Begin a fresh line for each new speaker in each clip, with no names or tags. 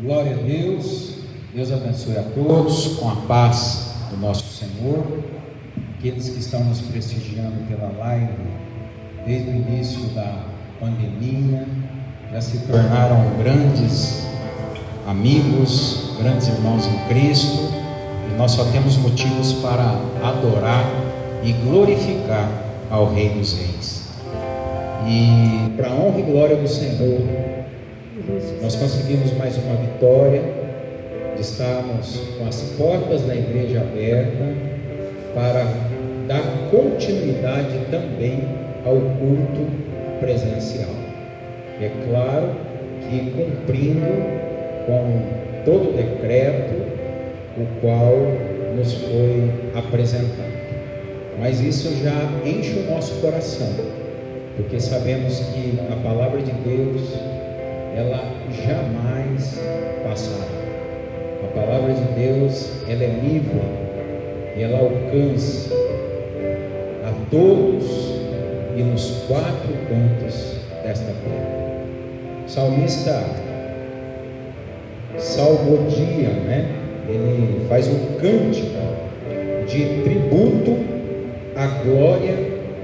Glória a Deus. Deus abençoe a todos com a paz do nosso Senhor. Aqueles que estão nos prestigiando pela live desde o início da pandemia já se tornaram grandes amigos, grandes irmãos em Cristo, e nós só temos motivos para adorar e glorificar ao Rei dos Reis. E para a honra e glória do Senhor, nós conseguimos mais uma vitória de estarmos com as portas da igreja abertas para dar continuidade também ao culto presencial. É claro que cumprindo com todo o decreto o qual nos foi apresentado. Mas isso já enche o nosso coração, porque sabemos que a palavra de Deus, ela jamais passará. A palavra de Deus, ela é livre e ela alcança a todos e nos quatro cantos desta terra. O salmista salmodia, ele faz um cântico de tributo à glória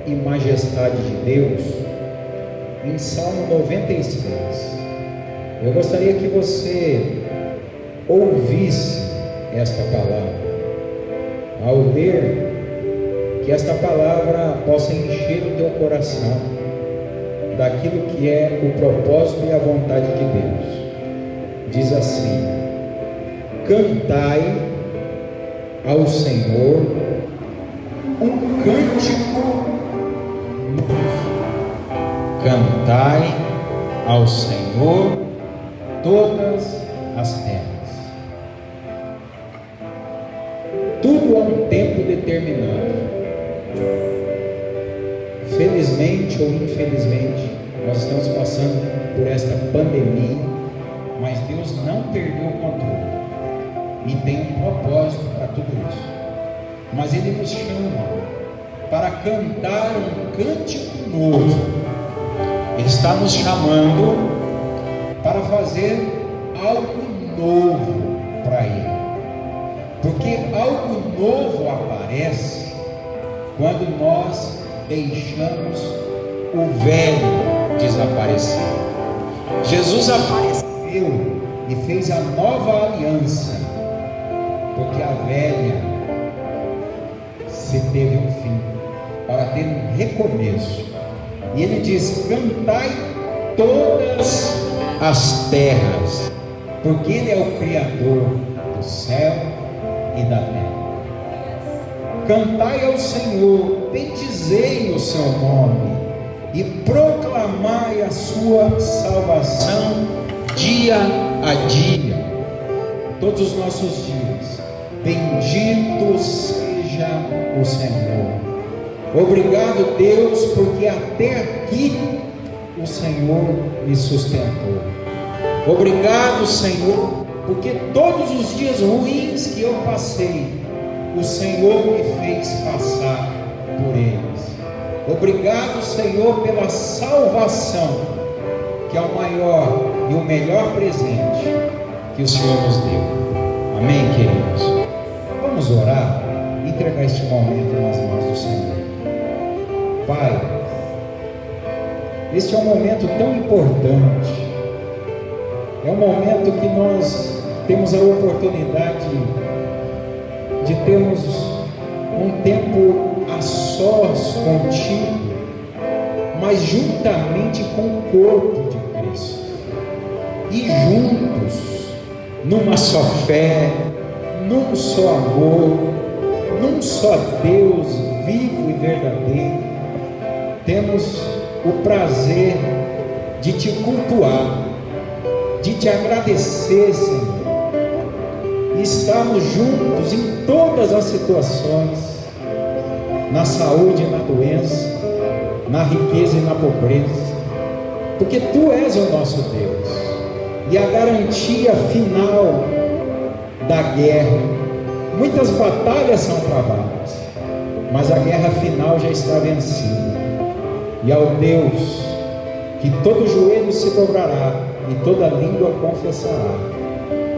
e majestade de Deus em Salmo 96. Eu gostaria que você ouvisse esta palavra. Ao ler, que esta palavra possa encher o teu coração daquilo que é o propósito e a vontade de Deus. Diz assim: cantai ao Senhor um cântico novo. Cantai ao Senhor todas as terras. Tudo há um tempo determinado. Felizmente ou infelizmente, nós estamos passando por esta pandemia, mas Deus não perdeu o controle e tem um propósito para tudo isso. Mas Ele nos chama para cantar um cântico novo. Ele está nos chamando para fazer algo novo para Ele, porque algo novo aparece quando nós deixamos o velho desaparecer. Jesus apareceu e fez a nova aliança, porque a velha se teve um fim, para ter um recomeço. E Ele diz: cantai todas as terras, porque Ele é o Criador do céu e da terra. Cantai ao Senhor, bendizei o seu nome e proclamai a sua salvação dia a dia, todos os nossos dias. Bendito seja o Senhor. Obrigado, Deus, porque até aqui o Senhor me sustentou. Obrigado, Senhor, porque todos os dias ruins que eu passei, o Senhor me fez passar por eles. Obrigado, Senhor, pela salvação, que é o maior e o melhor presente que o Senhor nos deu. Amém, queridos? Vamos orar e entregar este momento nas mãos do Senhor. Pai, este é um momento tão importante. É um momento que nós temos a oportunidade de termos um tempo a sós contigo, mas juntamente com o corpo de Cristo, e juntos, numa só fé, num só amor, num só Deus vivo e verdadeiro, temos o prazer de te cultuar, de te agradecer, Senhor, e estarmos juntos em todas as situações, na saúde e na doença, na riqueza e na pobreza, porque Tu és o nosso Deus, e a garantia final da guerra. Muitas batalhas são travadas, mas a guerra final já está vencida, e ao Deus que todo joelho se dobrará e toda língua confessará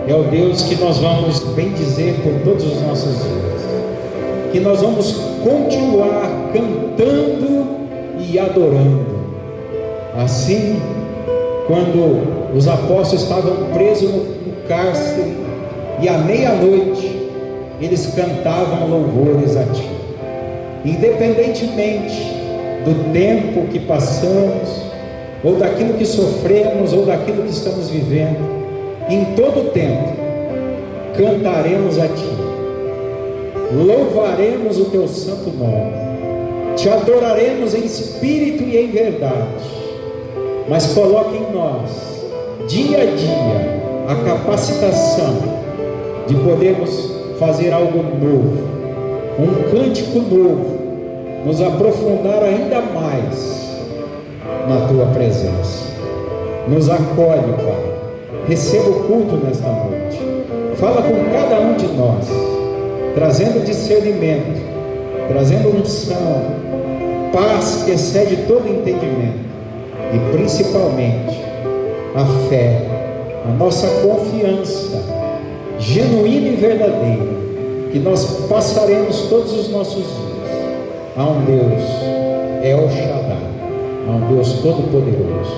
é o Deus que nós vamos bendizer por todos os nossos dias, que nós vamos continuar cantando e adorando. Assim, quando os apóstolos estavam presos no cárcere e à meia-noite eles cantavam louvores a Ti, independentemente do tempo que passamos, ou daquilo que sofremos, ou daquilo que estamos vivendo, em todo tempo cantaremos a Ti, louvaremos o Teu santo nome, Te adoraremos em espírito e em verdade. Mas coloque em nós, dia a dia, a capacitação de podermos fazer algo novo, um cântico novo, nos aprofundar ainda mais na Tua presença. Nos acolhe, Pai. Receba o culto nesta noite. Fala com cada um de nós, trazendo discernimento, trazendo unção, paz que excede todo entendimento, e principalmente a fé, a nossa confiança genuína e verdadeira, que nós passaremos todos os nossos dias a um Deus El Shaddai, a um Deus todo-poderoso.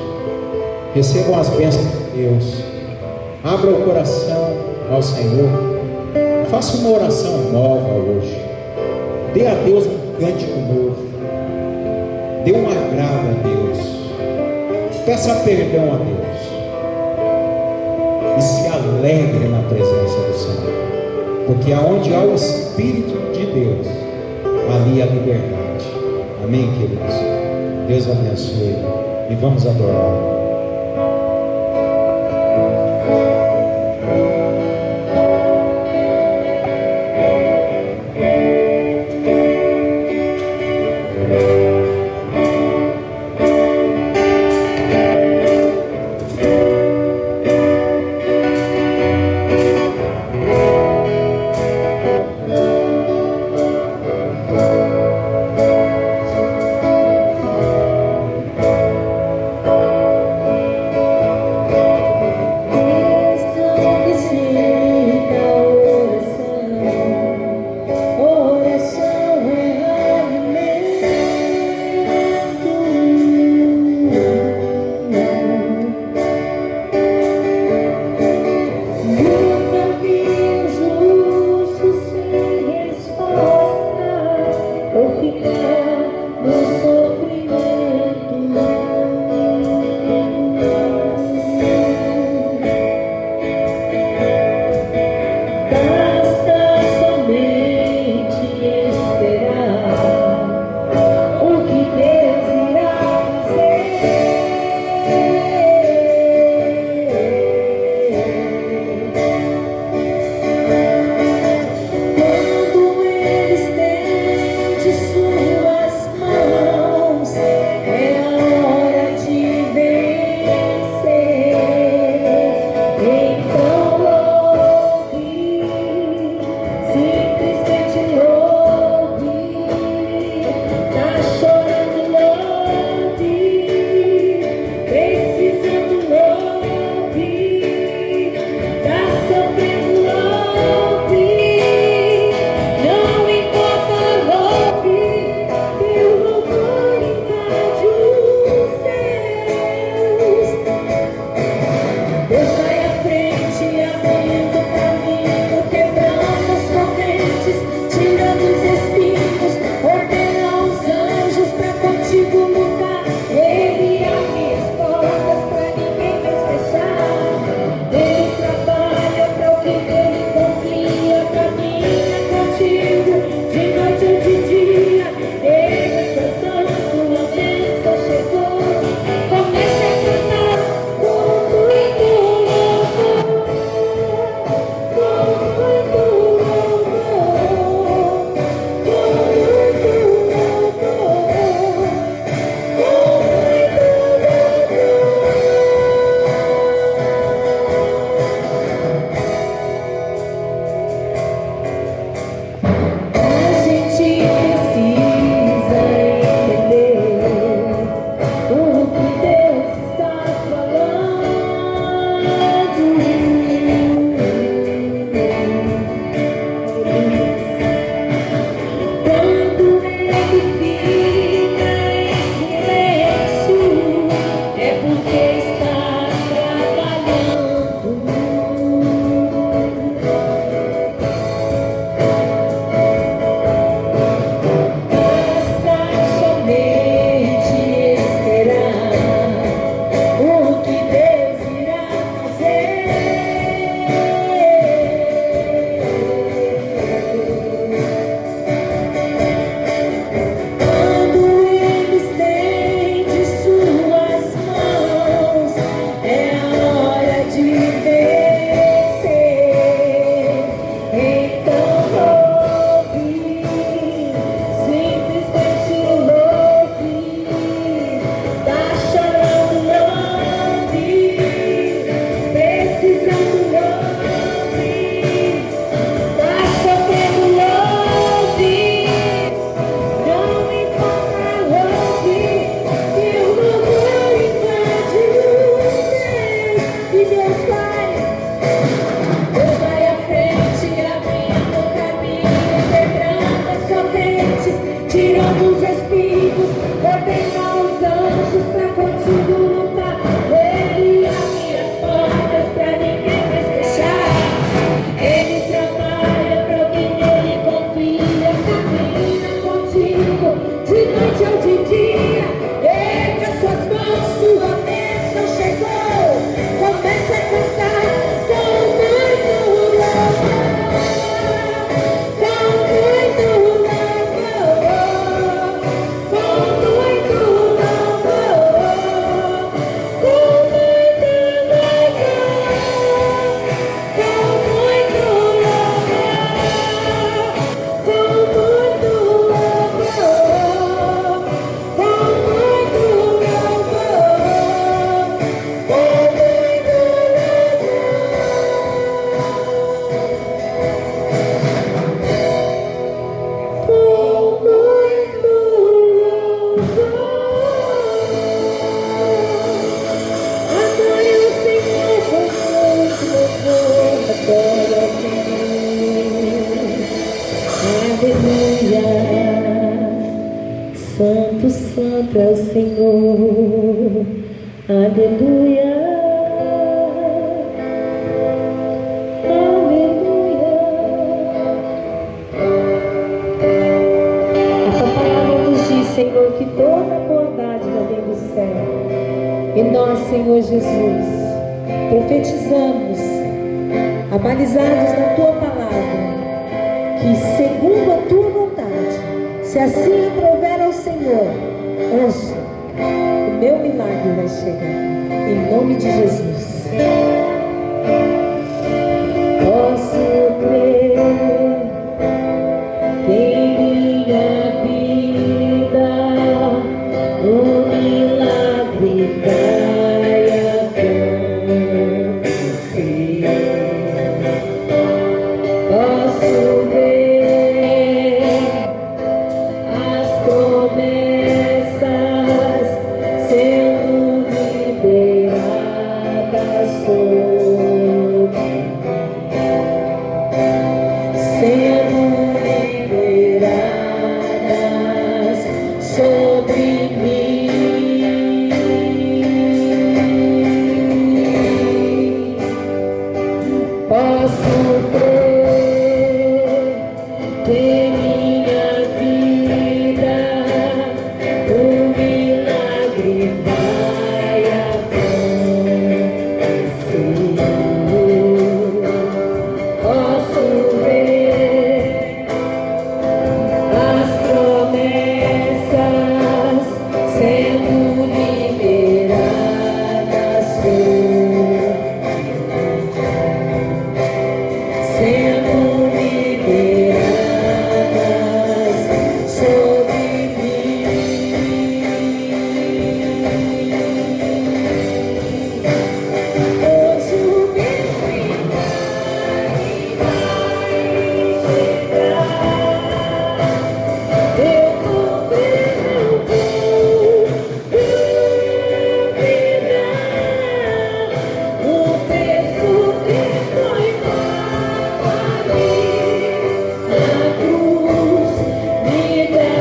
Recebam as bênçãos de Deus. Abra o coração ao Senhor. Faça uma oração nova hoje. Dê a Deus um cântico novo. Dê um agrado a Deus. Peça perdão a Deus. E se alegre na presença do Senhor. Porque aonde há o Espírito de Deus, ali há liberdade. Amém, queridos? Deus abençoe. E vamos adorar.
Santo é o Senhor, aleluia, aleluia. A tua palavra nos diz, Senhor, que toda bondade vem do céu. E nós, Senhor Jesus, profetizamos, abalizados na tua palavra, que segundo a tua vontade, se assim aprover ao Senhor, hoje o meu milagre vai chegar, em nome de Jesus. Posso crer que em minha vida o milagre vai acontecer. Posso ver as promessas sendo liberadas sobre mim, sendo liberadas sobre mim. Posso crer que em minha vida o milagre vai acontecer. Posso ver as promessas sendo liberadas sendo liberadas sobre mim. Hoje o meu milagre vai chegar. Eu vou ver o o preço que foi pago ali na cruz, me dá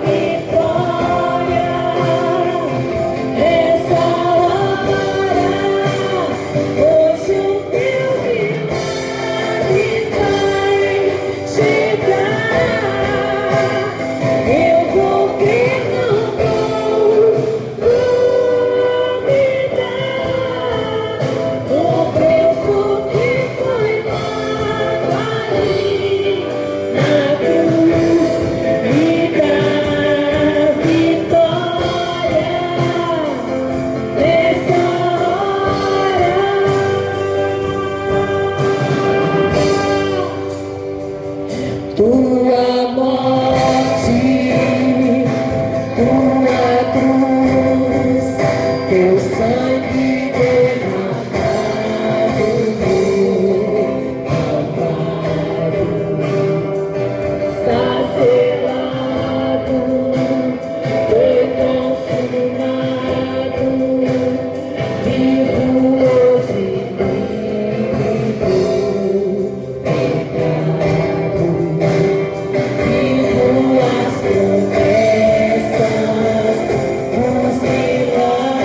vitória. Essa hora, hoje o meu milagre vai chegar. Eu vou crer, não vou duvidar. O preço que foi pago ali na cruz me dá vitória. Nessa hora, tua morte, tua cruz, teu sangue derramado no Calvário, está selado, foi consumado, vivo hoje livre do pecado. Vivo as promessas, os milagres.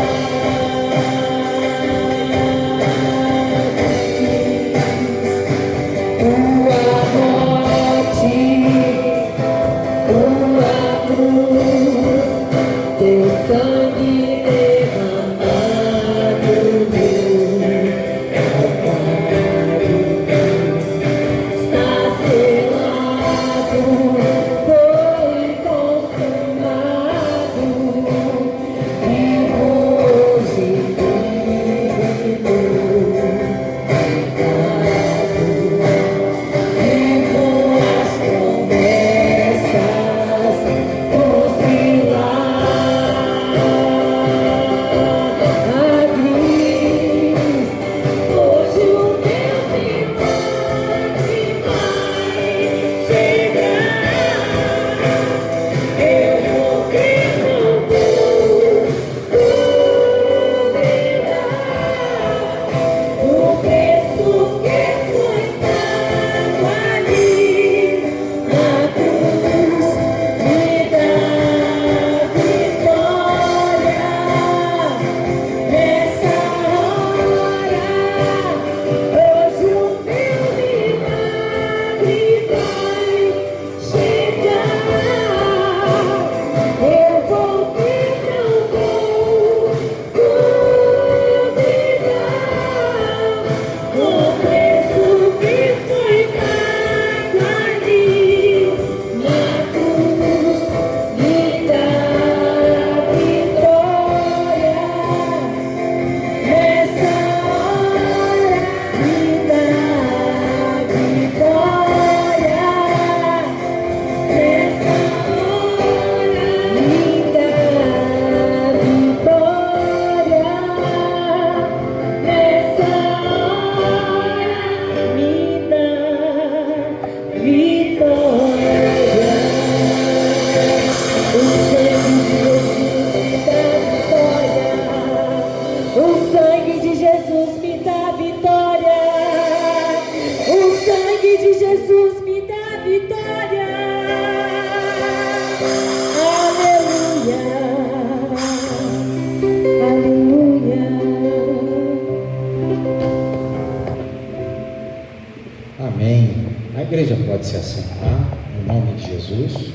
igreja pode se assentar, em nome de Jesus.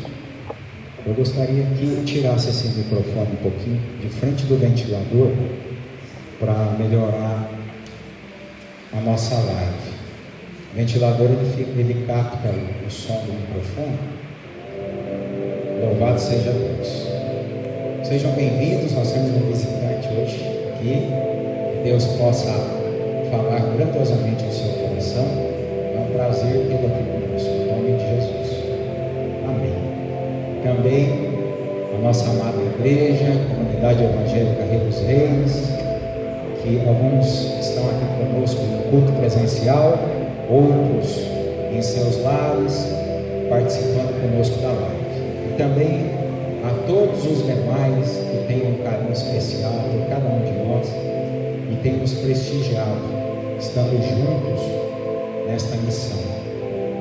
Eu gostaria que tirasse esse microfone um pouquinho de frente do ventilador para melhorar a nossa live. O ventilador ele capta o som do microfone. Louvado seja Deus. Sejam bem-vindos, nós temos um visitante hoje aqui. Que Deus possa falar grandiosamente no seu coração. É um prazer tê-lo aqui conosco, em nome de Jesus. Amém. Também a nossa amada igreja, a comunidade evangélica Rio dos Reis, que alguns estão aqui conosco no culto presencial, outros em seus lares, participando conosco da live. E também a todos os demais que têm um carinho especial por cada um de nós e têm nos prestigiado, estando juntos nesta missão,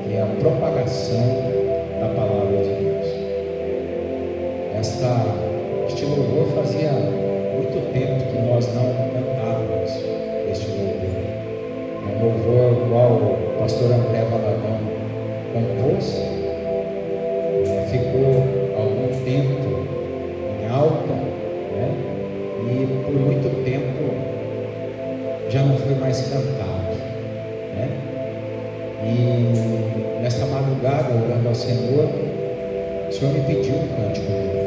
que é a propagação da palavra de Deus. Este louvor fazia muito tempo que nós não cantávamos este louvor. É um louvor igual o pastor André Valadão compôs, ficou algum tempo em alta, né? E por muito tempo já não foi mais cantado, né? E nesta madrugada, orando ao Senhor, o Senhor me pediu um cântico novo.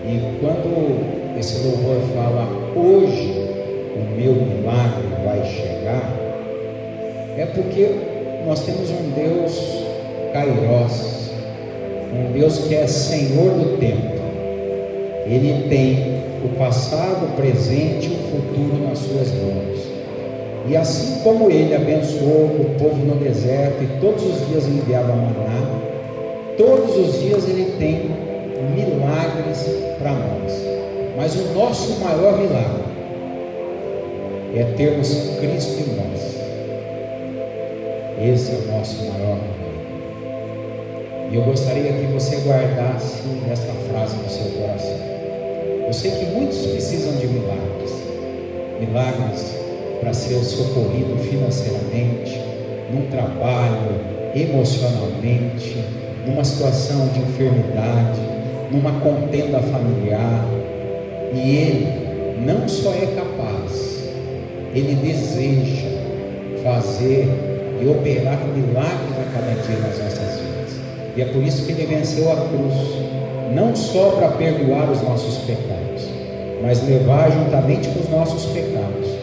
E quando esse louvor fala, hoje o meu milagre vai chegar, é porque nós temos um Deus Kairos, um Deus que é Senhor do tempo. Ele tem o passado, o presente e o futuro nas suas mãos. E assim como Ele abençoou o povo no deserto e todos os dias enviava maná, todos os dias Ele tem milagres para nós. Mas o nosso maior milagre é termos Cristo em nós. Esse é o nosso maior milagre. E eu gostaria que você guardasse esta frase no seu coração. Eu sei que muitos precisam de milagres. Milagres para ser socorrido financeiramente, num trabalho, emocionalmente, numa situação de enfermidade, numa contenda familiar. E Ele não só é capaz, Ele deseja fazer e operar milagres a cada dia nas nossas vidas. E é por isso que Ele venceu a cruz, não só para perdoar os nossos pecados, mas levar juntamente com os nossos pecados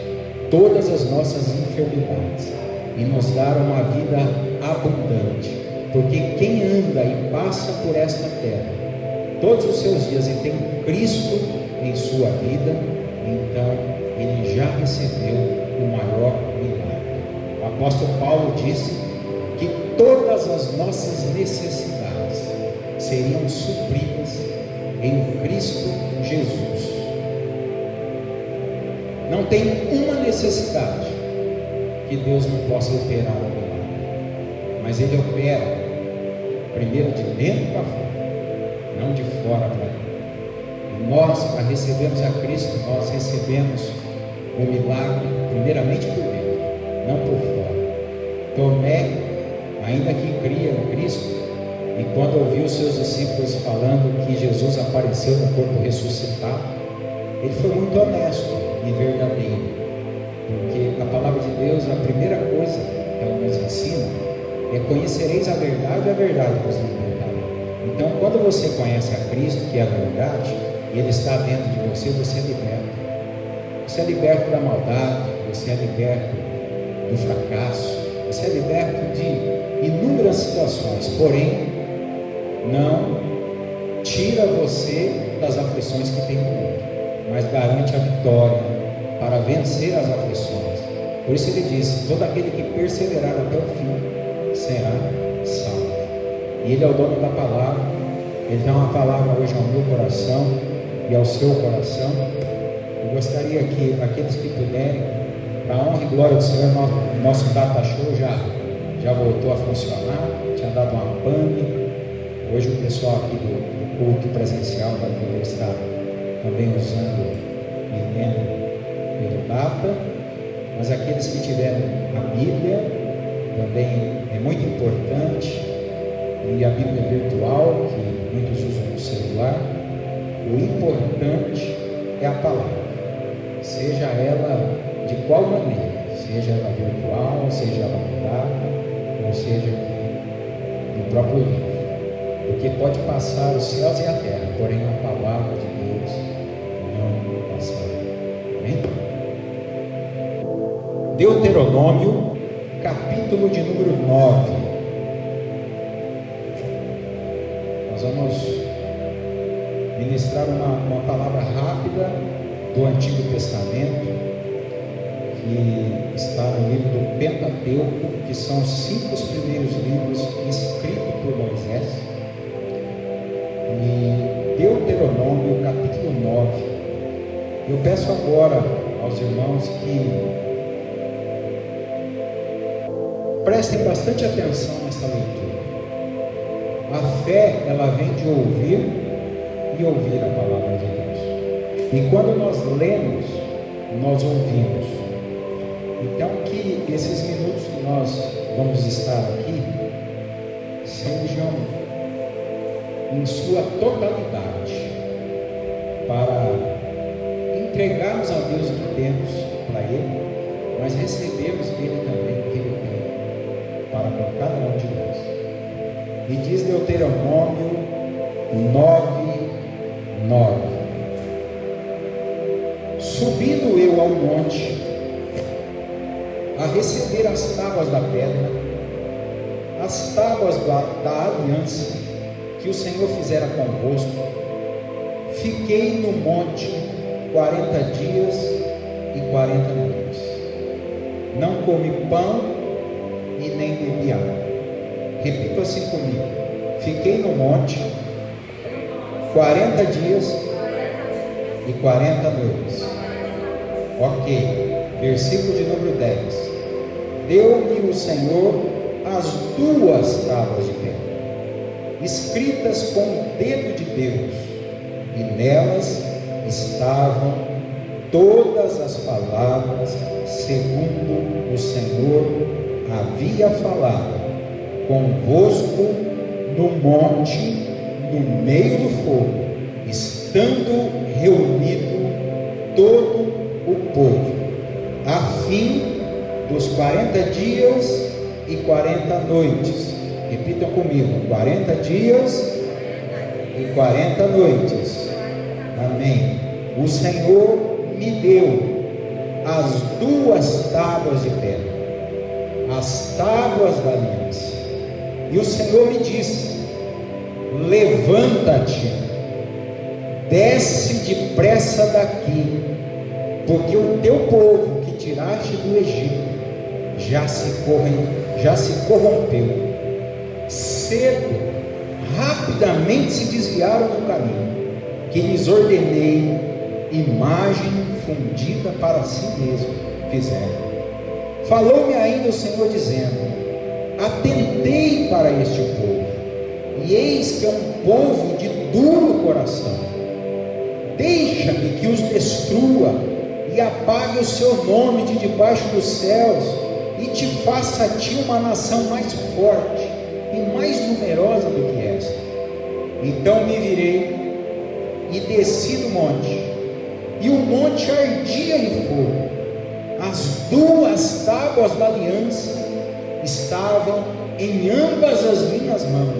todas as nossas enfermidades e nos dar uma vida abundante. Porque quem anda e passa por esta terra todos os seus dias e tem Cristo em sua vida, então ele já recebeu o maior milagre. O apóstolo Paulo disse que todas as nossas necessidades seriam supridas em Cristo Jesus. Não tem uma necessidade que Deus não possa operar o milagre, mas Ele opera primeiro de dentro para fora, não de fora para dentro. E nós, para recebermos a Cristo, nós recebemos o milagre primeiramente por dentro, não por fora. Tomé, ainda que cria em Cristo, e quando ouviu os seus discípulos falando que Jesus apareceu no corpo ressuscitado, ele foi muito honesto e verdadeiro, porque a palavra de Deus, a primeira coisa que ela nos ensina é: conhecereis a verdade vos libertará. Então, quando você conhece a Cristo, que é a verdade, e Ele está dentro de você, você é liberto. Você é liberto da maldade, você é liberto do fracasso, você é liberto de inúmeras situações, porém não tira você das aflições que tem no mundo, mas garante a vitória para vencer as aflições. Por isso Ele diz: todo aquele que perseverar até o fim será salvo. E Ele é o dono da palavra. Ele dá uma palavra hoje ao meu coração e ao seu coração. Eu gostaria que aqueles que puderem, para a honra e glória do Senhor, nosso data show já voltou a funcionar, tinha dado uma pane. Hoje o pessoal aqui do culto presencial vai poder estar também usando e lendo pelo data, mas aqueles que tiverem a Bíblia, também é muito importante, e a Bíblia virtual, que muitos usam no celular. O importante é a palavra, seja ela de qual maneira, seja ela virtual, seja ela mandada, ou seja no próprio livro, porque pode passar os céus e a terra, porém a palavra de Deus não passará. Amém? Deuteronômio, capítulo de número 9. Nós vamos ministrar uma palavra rápida do Antigo Testamento, que está no livro do Pentateuco, que são os 5 primeiros livros escritos por Moisés. E Deuteronômio, capítulo 9. Eu peço agora aos irmãos que prestem bastante atenção nessa leitura. A fé, ela vem de ouvir e ouvir a palavra de Deus. E quando nós lemos, nós ouvimos. Então, que esses minutos que nós vamos estar aqui sejam em sua totalidade para entregarmos a Deus o que temos para Ele, mas recebermos dele também o que Ele tem para com cada um de nós. E diz Deuteronômio 9:9: Subindo eu ao monte a receber as tábuas da pedra, as tábuas da aliança que o Senhor fizera convosco, fiquei no monte 40 dias e 40 noites. Não comi pão e nem bebi água. Repita assim comigo: fiquei no monte 40 dias e 40 noites. Ok. Versículo de número 10: Deu-me o Senhor as 2 tábuas de pedra, escritas com o dedo de Deus, e nelas estavam todas as palavras segundo o Senhor havia falado convosco no monte, no meio do fogo, estando reunido todo o povo, a fim dos 40 dias e 40 noites. Repitam comigo: 40 dias e 40 noites. Amém. O Senhor me deu as 2 tábuas de pedra, as tábuas da aliança. E o Senhor me disse: levanta-te, desce depressa daqui, porque o teu povo que tiraste do Egito já se corrompeu. Cedo, rapidamente se desviaram do caminho que lhes ordenei, imagem fundida para si mesmo fizeram. Falou-me ainda o Senhor dizendo: atentei para este povo, e eis que é um povo de duro coração. Deixa-me que os destrua e apague o seu nome de debaixo dos céus, e te faça a ti uma nação mais forte e mais numerosa do que esta. Então me virei e desci do monte, e o monte ardia em fogo. As 2 tábuas da aliança estavam em ambas as minhas mãos.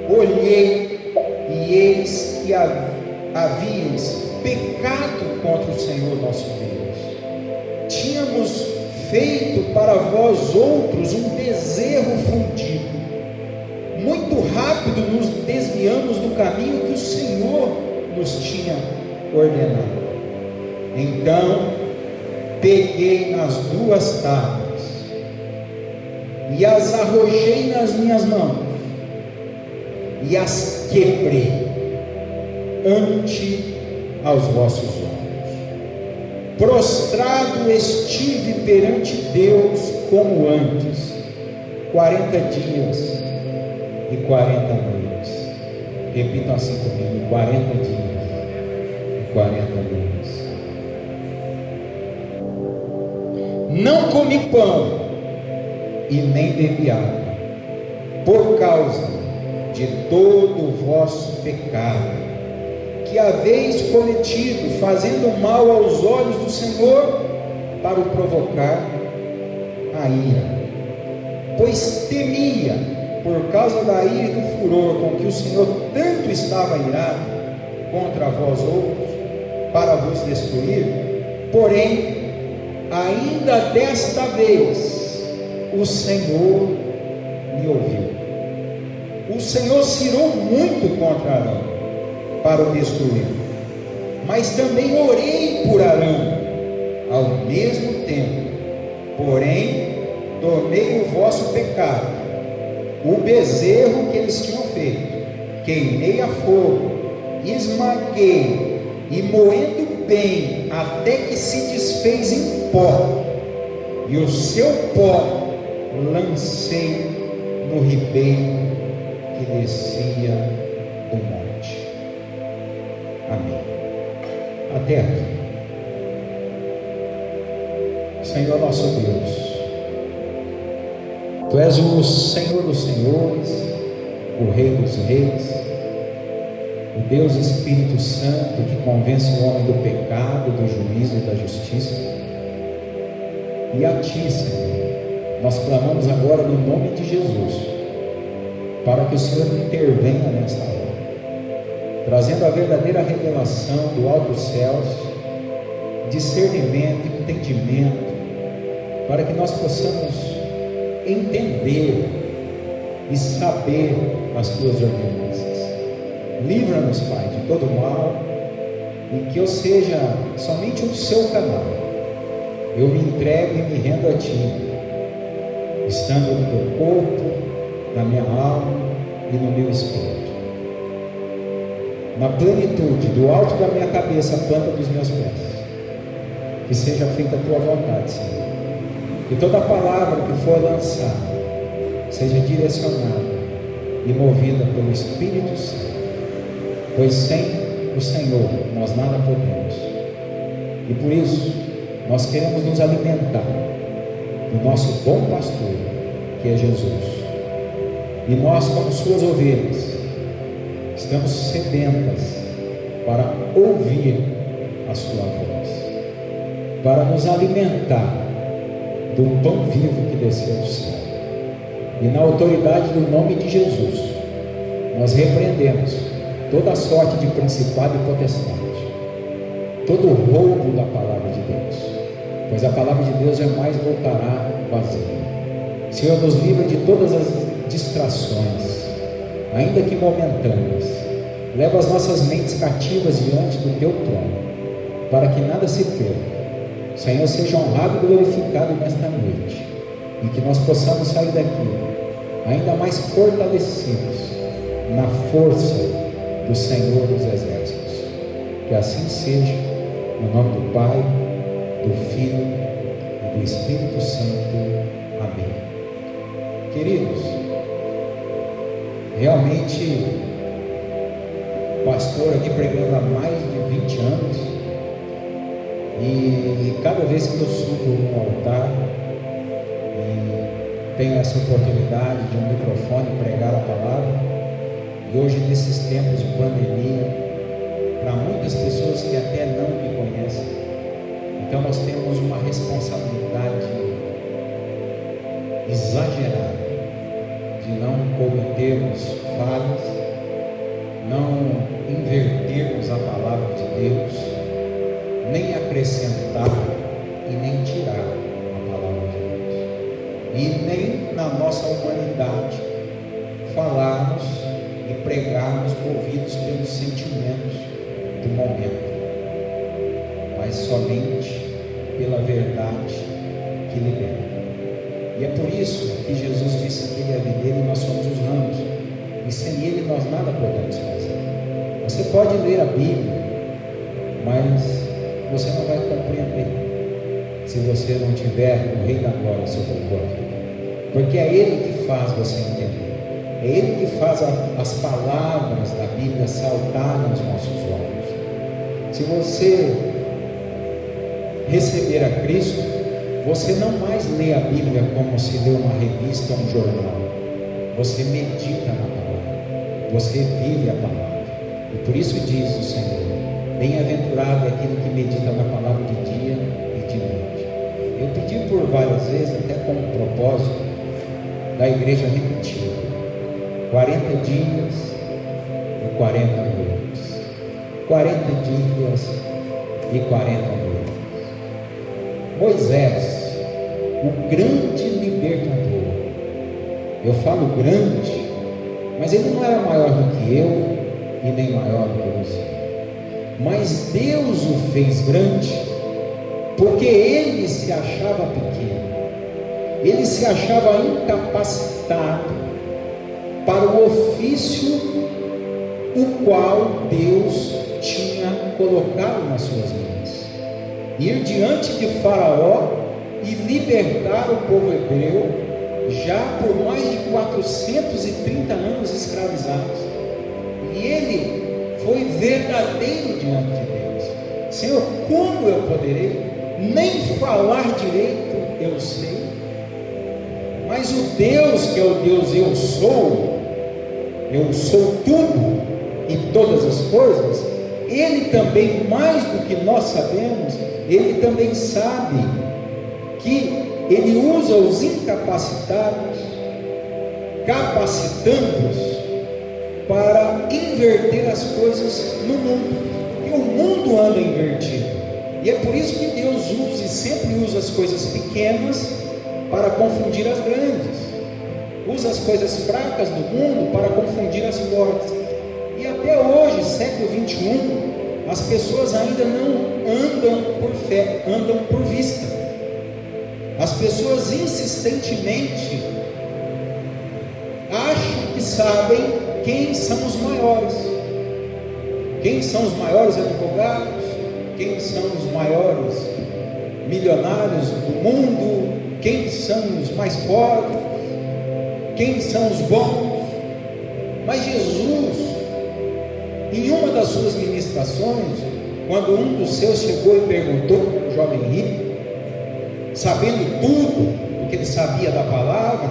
Olhei, e eis que havíeis pecado contra o Senhor nosso Deus. Tínhamos feito para vós outros um bezerro fundido. Muito rápido nos desviamos do caminho que o Senhor nos tinha ordenado. Então peguei nas 2 tábuas e as arrojei nas minhas mãos e as quebrei ante aos vossos olhos. Prostrado estive perante Deus como antes, 40 dias e 40 noites. Repitam assim comigo: 40 dias e 40 noites. Não comi pão e nem bebi água, por causa de todo o vosso pecado que haveis cometido, fazendo mal aos olhos do Senhor, para o provocar a ira. Pois temia, por causa da ira e do furor com que o Senhor tanto estava irado contra vós outros, para vos destruir. Porém, ainda desta vez, o Senhor me ouviu. O Senhor se irou muito contra Arão, para o destruir, mas também orei por Arão ao mesmo tempo. Porém, tornei o vosso pecado, o bezerro que eles tinham feito, queimei a fogo, esmaguei e moendo bem, até que se desfez em pó, e o seu pó lancei no ribeiro que descia do monte. Amém. Até aqui. Senhor nosso Deus, Tu és o Senhor dos senhores, o Rei dos reis, o Deus Espírito Santo que convence o homem do pecado, do juízo e da justiça. E a Ti, Senhor, nós clamamos agora no nome de Jesus, para que o Senhor intervenha nesta hora, trazendo a verdadeira revelação do alto dos céus, discernimento, entendimento, para que nós possamos entender e saber as Tuas ordenanças. Livra-nos, Pai, de todo mal, e que eu seja somente o Seu canal. Eu me entrego e me rendo a Ti, estando no meu corpo, na minha alma e no meu espírito, na plenitude, do alto da minha cabeça à planta dos meus pés. Que seja feita a Tua vontade, Senhor. Que toda palavra que for lançada seja direcionada e movida pelo Espírito Santo, pois sem o Senhor nós nada podemos. E por isso nós queremos nos alimentar do nosso bom pastor, que é Jesus. E nós, como Suas ovelhas, estamos sedentas para ouvir a Sua voz, para nos alimentar do pão vivo que desceu do céu. E na autoridade do nome de Jesus, nós repreendemos toda a sorte de principado e potestade, todo o roubo da palavra de Deus, pois a palavra de Deus jamais voltará vazia. Senhor, nos livra de todas as distrações, ainda que momentâneas. Leva as nossas mentes cativas diante do Teu trono, para que nada se perca. Senhor, seja honrado e glorificado nesta noite, e que nós possamos sair daqui ainda mais fortalecidos na força do Senhor dos Exércitos. Que assim seja, no nome do Pai, do Filho e do Espírito Santo. Amém. Queridos, realmente, pastor aqui pregando há mais de 20 anos, e cada vez que eu subo no altar e tenho essa oportunidade de um microfone pregar a palavra, e hoje nesses tempos de pandemia, para muitas pessoas que até não me conhecem, então nós temos uma responsabilidade exagerada de não cometermos falhas, não invertermos a palavra de Deus, nem acrescentar e nem tirar a palavra de Deus, e nem na nossa humanidade falarmos e pregarmos movidos pelos sentimentos do momento, mas somente pela verdade que liberta. E é por isso que Jesus disse que Ele é a videira e nós somos os ramos, e sem Ele nós nada podemos fazer. Você pode ler a Bíblia, mas você não vai compreender se você não tiver o Rei da Glória sobre a tua vida, porque é Ele que faz você entender, é Ele que faz as palavras da Bíblia saltarem aos nossos olhos. Se você receber a Cristo, Você não mais lê a Bíblia como se lê uma revista ou um jornal. Você medita na palavra. Você vive a palavra. E por isso diz o Senhor: bem-aventurado é aquele que medita na palavra de dia e de noite. Eu pedi por várias vezes, até como propósito da igreja repetir: 40 dias e 40 noites. 40 dias e 40 noites. Moisés, o grande libertador. Eu falo grande, mas ele não era maior do que eu e nem maior do que você. Mas Deus o fez grande, porque ele se achava pequeno, ele se achava incapacitado para o ofício o qual Deus tinha colocado nas suas mãos: ir diante de Faraó e libertar o povo hebreu, já por mais de 430 anos escravizados. E ele foi verdadeiro diante de Deus: Senhor, como eu poderei? Nem falar direito eu sei. Mas o Deus que é o Deus eu sou tudo e todas as coisas, ele também, mais do que nós sabemos, ele também sabe que ele usa os incapacitados, capacitando-os para inverter as coisas no mundo, porque o mundo anda invertido, e é por isso que Deus usa e sempre usa as coisas pequenas para confundir as grandes, usa as coisas fracas do mundo para confundir as fortes. E até hoje, século 21, as pessoas ainda não andam por fé, andam por vista. As pessoas insistentemente acham que sabem quem são os maiores. Quem são os maiores advogados? Quem são os maiores milionários do mundo? Quem são os mais pobres? Quem são os bons? Mas Jesus, em uma das suas ministrações, quando um dos seus chegou e perguntou para o jovem rico, sabendo tudo, porque ele sabia da palavra,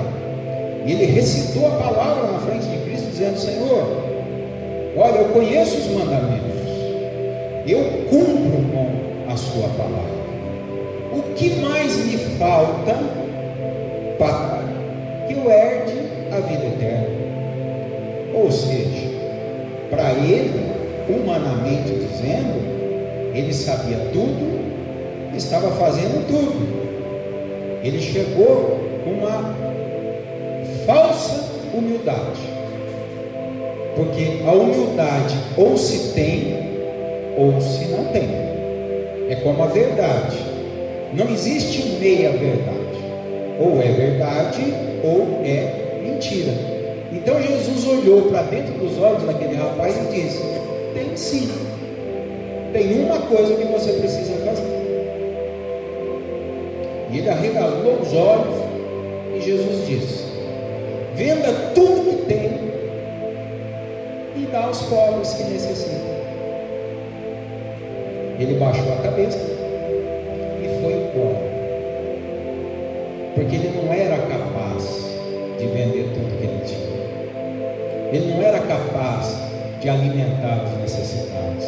e ele recitou a palavra na frente de Cristo, dizendo: Senhor, olha, eu conheço os mandamentos, eu cumpro com a sua palavra, o que mais me falta para que eu herde a vida eterna? Ou seja, para ele, humanamente dizendo, ele sabia tudo, estava fazendo tudo. Ele chegou com uma falsa humildade, porque a humildade ou se tem ou se não tem. É como a verdade, não existe meia verdade, ou é verdade ou é mentira. Então Jesus olhou para dentro dos olhos daquele rapaz e disse: tem sim, tem uma coisa que você precisa fazer. E ele arregalou os olhos e Jesus disse: venda tudo que tem e dá aos pobres que necessitam. Ele baixou a cabeça e foi embora, porque ele não era capaz de vender tudo que ele tinha. Ele não era capaz de alimentar os necessitados.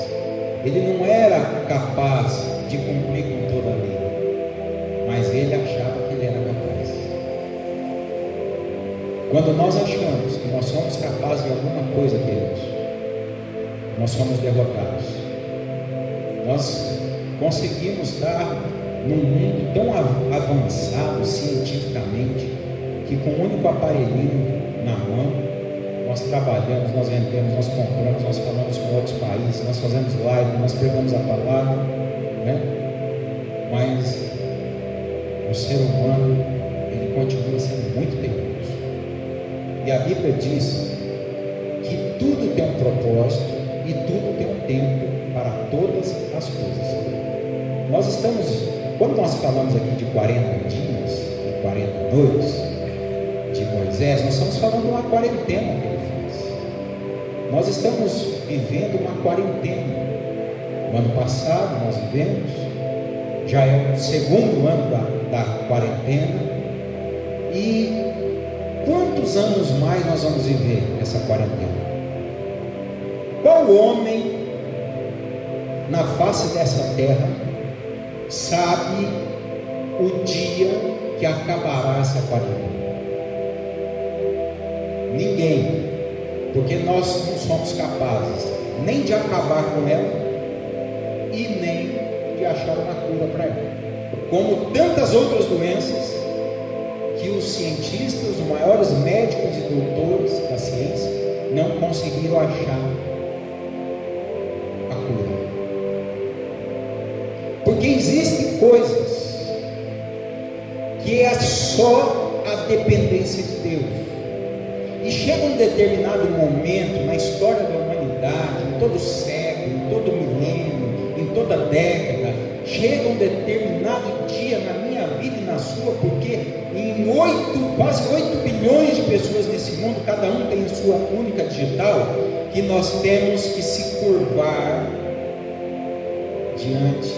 Ele não era capaz de cumprir com toda a lei. Mas ele achava que ele era capaz. Quando nós achamos que nós somos capazes de alguma coisa, queridos, nós somos derrotados. Nós conseguimos estar num mundo tão avançado cientificamente, que com um único aparelhinho na mão, nós trabalhamos, nós vendemos, nós compramos, nós falamos com outros países, nós fazemos live, nós pregamos a palavra, né? Mas o ser humano, ele continua sendo muito teimoso. E a Bíblia diz que tudo tem um propósito e tudo tem um tempo para todas as coisas. Nós estamos, quando nós falamos aqui de 40 dias e 40 noites de Moisés, nós estamos falando de uma quarentena que ele fez. Nós estamos vivendo uma quarentena. No ano passado nós vivemos já é o segundo ano da quarentena. E quantos anos mais nós vamos viver essa quarentena? Qual homem na face dessa terra sabe o dia que acabará essa quarentena? Ninguém, porque nós não somos capazes nem de acabar com ela e nem de achar uma cura para ela, como tantas outras doenças que os cientistas, os maiores médicos e doutores da ciência não conseguiram achar a cura. Porque existem coisas que é só a dependência de Deus. E chega um determinado momento na história da humanidade, em todo século, em todo milênio, em toda década, chega um determinado dia na minha vida e na sua, porque em quase 8 bilhões de pessoas nesse mundo, cada um tem a sua única digital, que nós temos que se curvar diante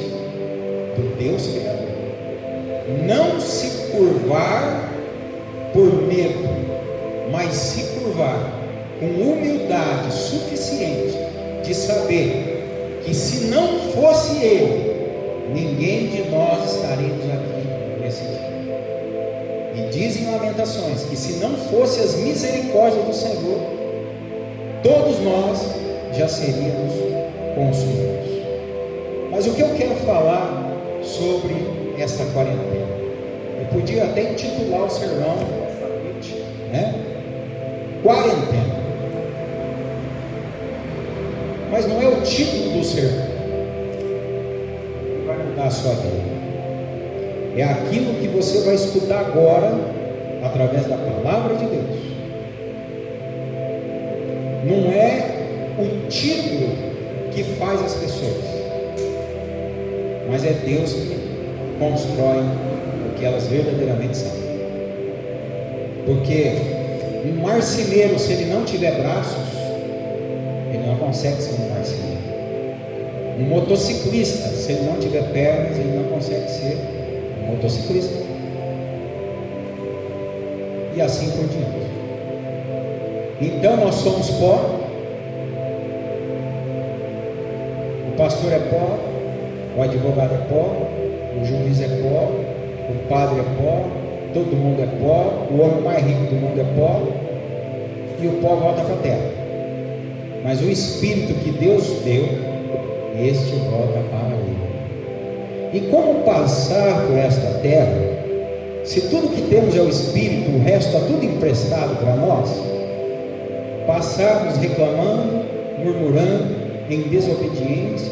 do Deus Criador. Não se curvar por medo, mas se curvar com humildade suficiente de saber que se não fosse Ele, ninguém de nós estaríamos aqui nesse dia. E dizem Lamentações que se não fosse as misericórdias do Senhor, todos nós já seríamos consumidos. Mas o que eu quero falar sobre essa quarentena? Eu podia até intitular o sermão dessa noite, né? Quarentena. Mas não é o título do sermão que vai mudar a sua vida. É aquilo que você vai escutar agora através da palavra de Deus. Não é o título que faz as pessoas, mas é Deus que constrói o que elas verdadeiramente são. Porque um marceneiro, se ele não tiver braços, ele não consegue ser um marceneiro. Um motociclista, se ele não tiver pernas, ele não consegue ser um motociclista. E assim por diante. Então nós somos pó. O pastor é pó, o advogado é pó, o juiz é pó, o padre é pó, todo mundo é pó, o homem mais rico do mundo é pó, e o pó volta para a terra. Mas o Espírito que Deus deu, este volta para Ele. E como passar por esta terra, se tudo que temos é o Espírito, o resto está tudo emprestado para nós? Passarmos reclamando, murmurando, em desobediência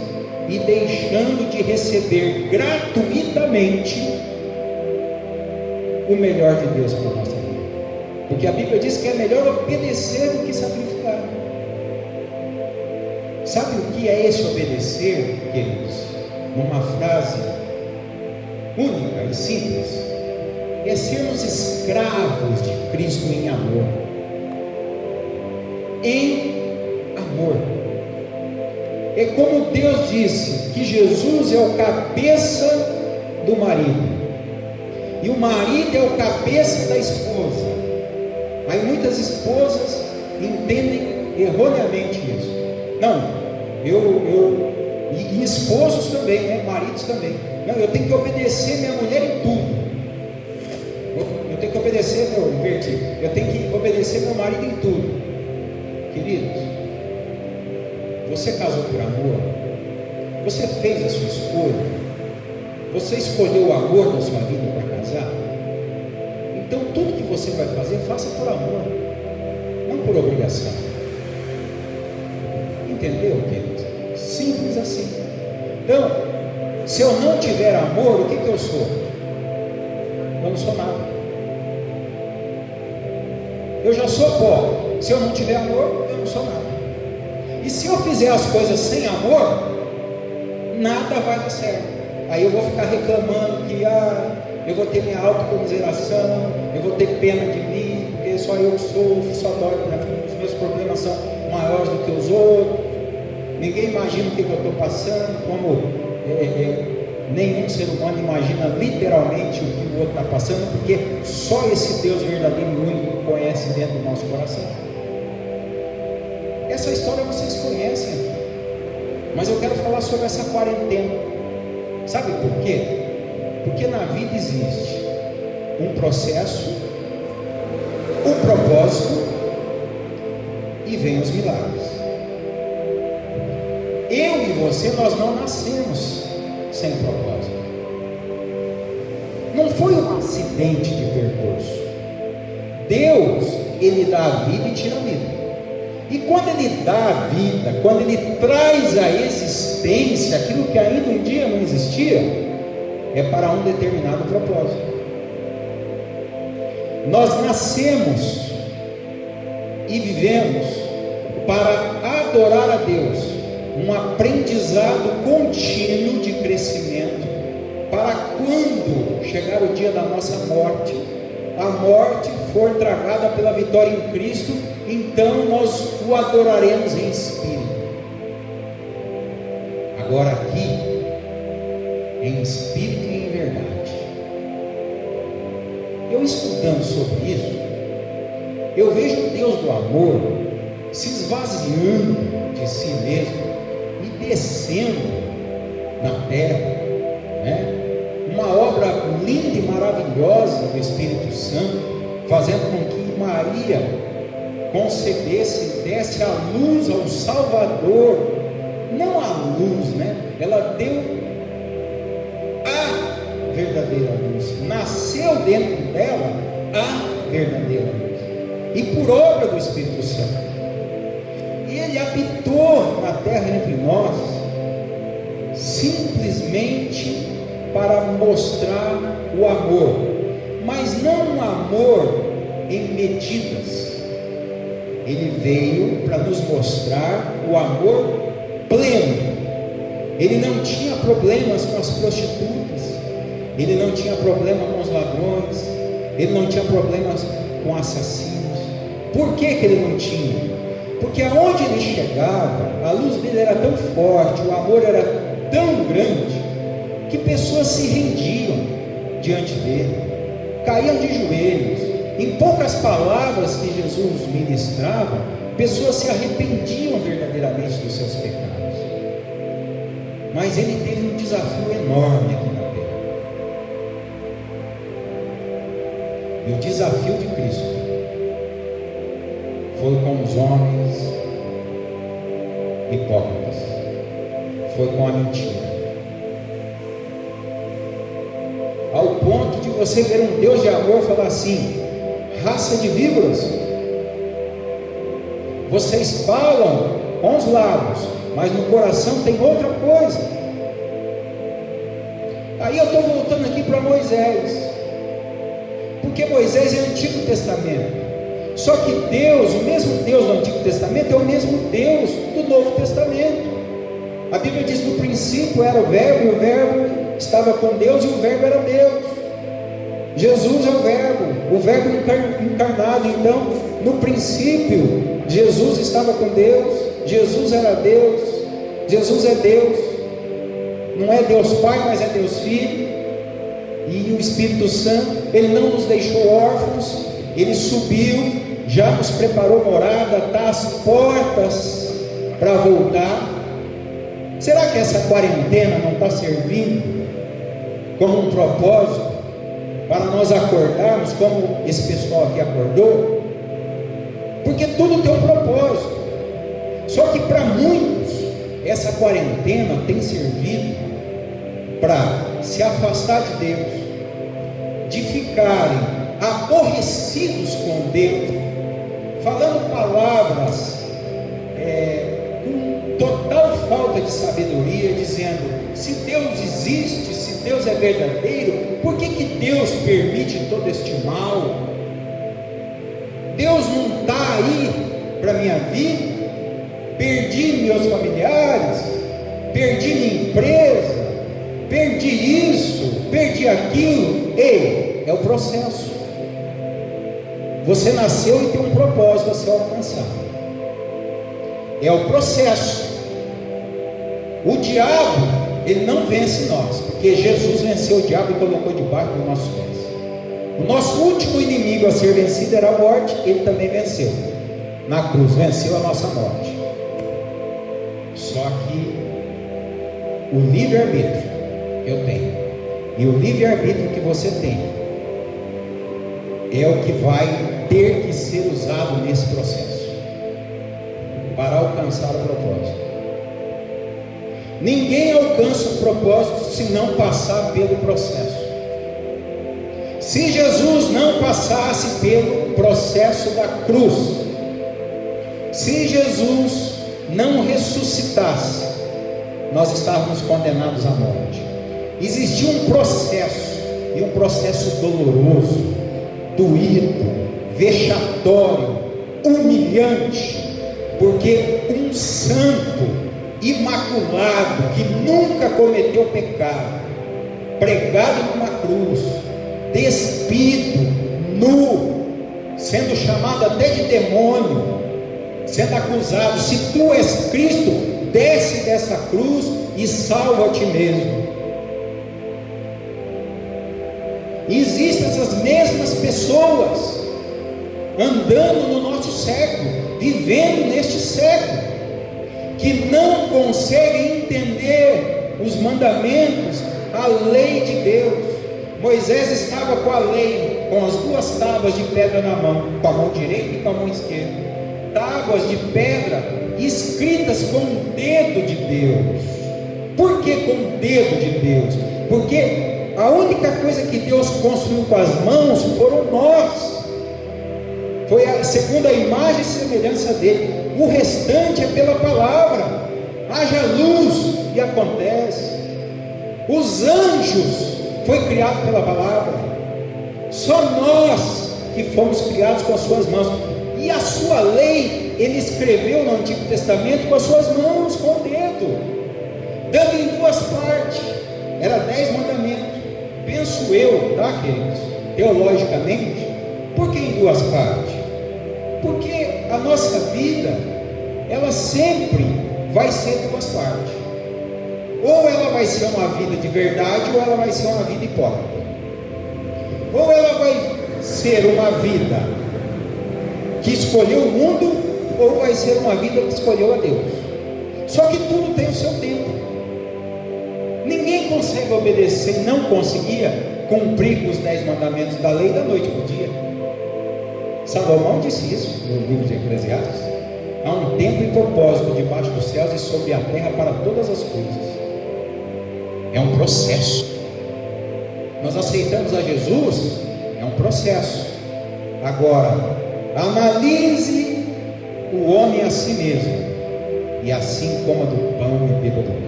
e deixando de receber gratuitamente o melhor de Deus para a nossa vida. Porque a Bíblia diz que é melhor obedecer do que sacrificar. Sabe o que é esse obedecer, queridos? Numa frase única e simples, é sermos escravos de Cristo em amor. Em amor. É como Deus disse que Jesus é o cabeça do marido, e o marido é o cabeça da esposa. Aí muitas esposas entendem erroneamente isso. Não, e esposos também, né? Maridos também. Não, eu tenho que obedecer minha mulher em tudo. Eu tenho que obedecer, eu tenho que obedecer meu marido em tudo. Queridos, você casou por amor? Você fez a sua escolha? Você escolheu o amor da sua vida para casar? Então tudo que você vai fazer, faça por amor, não por obrigação. Entendeu, queridos? Simples assim. Então, se eu não tiver amor, o que eu sou? Eu não sou nada. Eu já sou pó. Se eu não tiver amor, eu não sou nada. E se eu fizer as coisas sem amor, nada vai dar certo. Aí eu vou ficar reclamando que eu vou ter minha autocomiseração, eu vou ter pena de mim, porque só eu sofro, só dói para mim, os meus problemas são maiores do que os outros, ninguém imagina o que eu estou passando, como nenhum ser humano imagina literalmente o que o outro está passando, porque só esse Deus verdadeiro e único conhece dentro do nosso coração. Essa história vocês conhecem, mas eu quero falar sobre essa quarentena. Sabe por quê? Porque na vida existe um processo, um propósito e vem os milagres. Eu e você, nós não nascemos sem propósito. Não foi um acidente de percurso. Deus, Ele dá a vida e tira a vida. E quando Ele dá a vida, quando Ele traz à existência aquilo que ainda um dia não existia, é para um determinado propósito. Nós nascemos e vivemos para adorar a Deus, um aprendizado contínuo de crescimento, para quando chegar o dia da nossa morte, a morte for tragada pela vitória em Cristo, então nós o adoraremos em espírito. Agora aqui, em espírito e em verdade. Eu estudando sobre isso, eu vejo o Deus do amor se esvaziando de si mesmo e descendo na terra, né? Uma obra linda e maravilhosa do Espírito Santo, fazendo com que Maria concebesse, desse a luz ao Salvador, não a luz, né? Ela deu a verdadeira luz, nasceu dentro dela a verdadeira luz, e por obra do Espírito Santo, e Ele habitou na terra entre nós, simplesmente para mostrar o amor, mas não um amor em medidas. Ele veio para nos mostrar o amor pleno. Ele não tinha problemas com as prostitutas, ele não tinha problema com os ladrões, ele não tinha problemas com assassinos. Por que ele não tinha? Porque aonde ele chegava, a luz dele era tão forte, o amor era tão grande, que pessoas se rendiam diante dele, caíam de joelhos. Em poucas palavras que Jesus ministrava, pessoas se arrependiam verdadeiramente dos seus pecados. Mas ele teve um desafio enorme aqui na terra. E o desafio de Cristo foi com os homens hipócritas, foi com a mentira, ao ponto de você ver um Deus de amor falar assim: raça de víboras, vocês falam com os lábios, mas no coração tem outra coisa. Aí eu estou voltando aqui para Moisés, porque Moisés é Antigo Testamento, só que Deus, o mesmo Deus do Antigo Testamento, é o mesmo Deus do Novo Testamento. A Bíblia diz: no princípio era o Verbo, e o Verbo estava com Deus, e o Verbo era Deus. Jesus é o Verbo encarnado. Então, no princípio, Jesus estava com Deus, Jesus era Deus, Jesus é Deus, não é Deus Pai, mas é Deus Filho, e o Espírito Santo. Ele não nos deixou órfãos, Ele subiu, já nos preparou morada, está às portas para voltar. Será que essa quarentena não está servindo como um propósito para nós acordarmos como esse pessoal aqui acordou? Porque tudo tem um propósito. Só que para muitos essa quarentena tem servido para se afastar de Deus, de ficarem aborrecidos com Deus, falando palavras com total falta de sabedoria, dizendo: se Deus existe, se Deus é verdadeiro, por que Deus permite todo este mal? Deus não está aí para a minha vida. Perdi meus familiares, perdi minha empresa, perdi isso, perdi aquilo. Ei, é o processo. Você nasceu e tem um propósito a ser alcançado. É o processo. O diabo, ele não vence nós, porque Jesus venceu o diabo e colocou debaixo dos nossos pés. O nosso último inimigo a ser vencido era a morte, ele também venceu. Na cruz, venceu a nossa morte. Só que o livre-arbítrio eu tenho, e o livre-arbítrio que você tem, é o que vai ter que ser usado nesse processo, para alcançar o propósito. Ninguém alcança o propósito se não passar pelo processo. Se Jesus não passasse pelo processo da cruz, se Jesus não ressuscitasse, nós estávamos condenados à morte. Existia um processo, e um processo doloroso, doído, vexatório, humilhante, porque um santo imaculado, que nunca cometeu pecado, pregado numa cruz, despido, nu, sendo chamado até de demônio, sendo acusado: se tu és Cristo, desce dessa cruz e salva a ti mesmo. E existem essas mesmas pessoas andando no nosso século, vivendo neste século, que não conseguem entender os mandamentos, a lei de Deus. Moisés estava com a lei, com as duas tábuas de pedra na mão, com a mão direita e com a mão esquerda, tábuas de pedra escritas com o dedo de Deus. Por que com o dedo de Deus? Porque a única coisa que Deus construiu com as mãos foram nós, foi segundo a imagem e semelhança dele. O restante é pela palavra. Haja luz e acontece. Os anjos foi criado pela palavra. Só nós que fomos criados com as suas mãos. E a sua lei ele escreveu no Antigo Testamento com as suas mãos, com o dedo, dando em duas partes. Era 10 mandamentos. Penso eu, tá, queridos, teologicamente, por que em duas partes? Porque a nossa vida, ela sempre vai ser duas partes. Ou ela vai ser uma vida de verdade, ou ela vai ser uma vida hipócrita. Ou ela vai ser uma vida que escolheu o mundo, ou vai ser uma vida que escolheu a Deus. Só que tudo tem o seu tempo. Ninguém consegue obedecer, não conseguia cumprir os 10 mandamentos da lei da noite para o dia. Salomão disse isso no livro de Eclesiastes: há um tempo e propósito debaixo dos céus e sobre a terra para todas as coisas. É um processo. Nós aceitamos a Jesus, é um processo. Agora, analise o homem a si mesmo, e assim coma do pão e beba do cálice.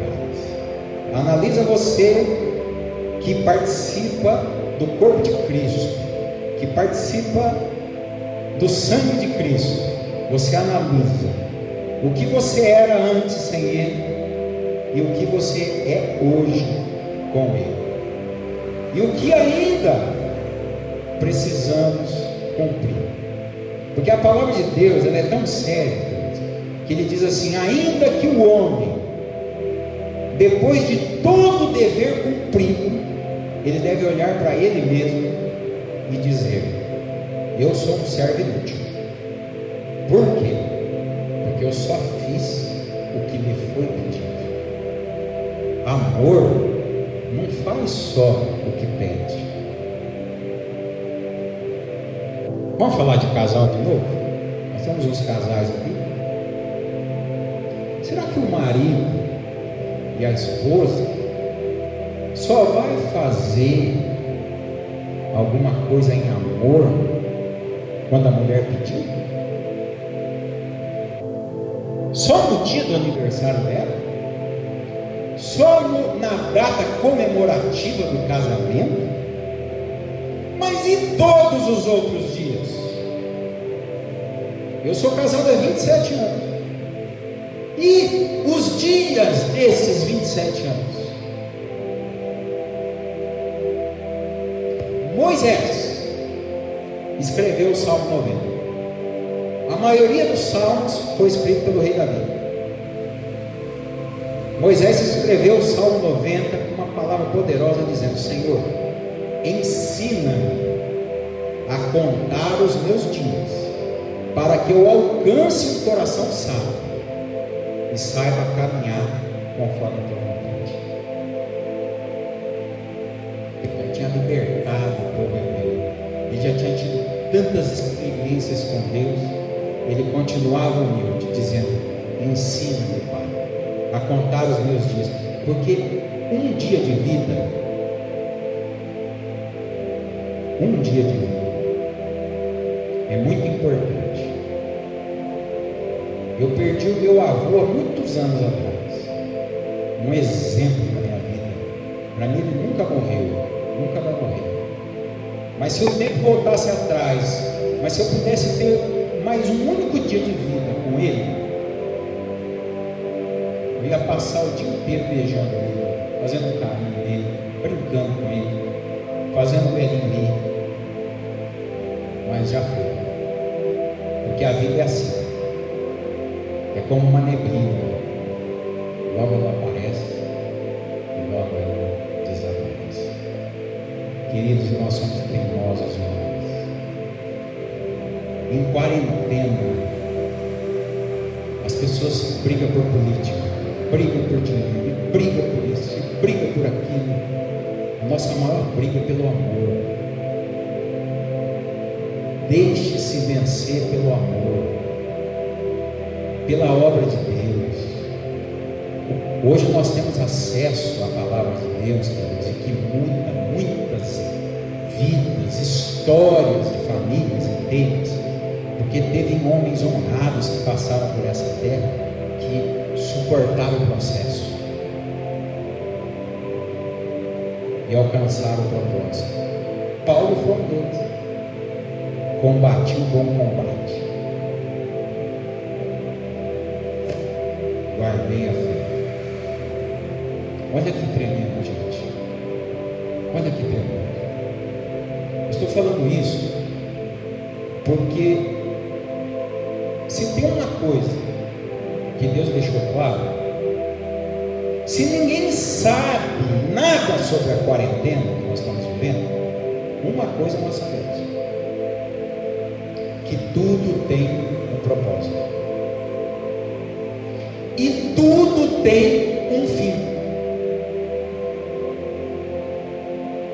Analisa você que participa do corpo de Cristo, que participa do sangue de Cristo. Você analisa o que você era antes sem Ele e o que você é hoje com Ele, e o que ainda precisamos cumprir. Porque a palavra de Deus, ela é tão séria que ele diz assim: ainda que o homem, depois de todo o dever cumprido, ele deve olhar para ele mesmo e dizer: eu sou um servo inútil. Por quê? Porque eu só fiz o que me foi pedido. Amor não faz só o que pede. Vamos falar de casal de novo? Nós temos uns casais aqui. Será que o marido e a esposa só vai fazer alguma coisa em amor quando a mulher pedir? Só no dia do aniversário dela? Só na data comemorativa do casamento? Mas e todos os outros dias? Eu sou casado há 27 anos. E os dias desses 27 anos? Moisés escreveu o Salmo 90. A maioria dos salmos foi escrito pelo rei Davi. Moisés escreveu o Salmo 90 com uma palavra poderosa, dizendo: Senhor, ensina-me a contar os meus dias, para que eu alcance um coração sábio e saiba caminhar conforme a tua vontade. Ele já tinha libertado o povo hebreu, ele já tinha tido tantas experiências com Deus. Ele continuava humilde, dizendo: ensina-me, Pai, a contar os meus dias, porque um dia de vida é muito importante. Eu perdi o meu avô há muitos anos atrás, um exemplo na minha vida. Para mim ele nunca morreu, nunca vai morrer. Mas se o tempo voltasse atrás, mas se eu pudesse ter mais um único dia de vida com ele, eu ia passar o dia inteiro beijando ele, fazendo carinho nele, brincando com ele, fazendo ele rir. Mas já foi, porque a vida é assim, é como uma neblina, logo ela aparece e logo ela desaparece. Queridos, nós somos teimosos demais. Em quarentena, as pessoas brigam por política, brigam por dinheiro, brigam por isso, brigam por aquilo. A nossa maior briga é pelo amor. Deixe-se vencer pelo amor, pela obra de Deus. Hoje nós temos acesso à palavra de Deus, queridos, e que muda muitas vidas, histórias de famílias inteiras, porque teve homens honrados que passaram por essa terra, que suportaram o processo e alcançaram o propósito. Paulo foi um deles. Combati o bom combate, guardei a fé. Olha que tremendo, gente. Olha que tremendo. Eu estou falando isso porque se tem uma coisa que Deus deixou claro, se ninguém sabe nada sobre a quarentena que nós estamos vivendo, uma coisa nós sabemos: que tudo tem um propósito e tudo tem um fim.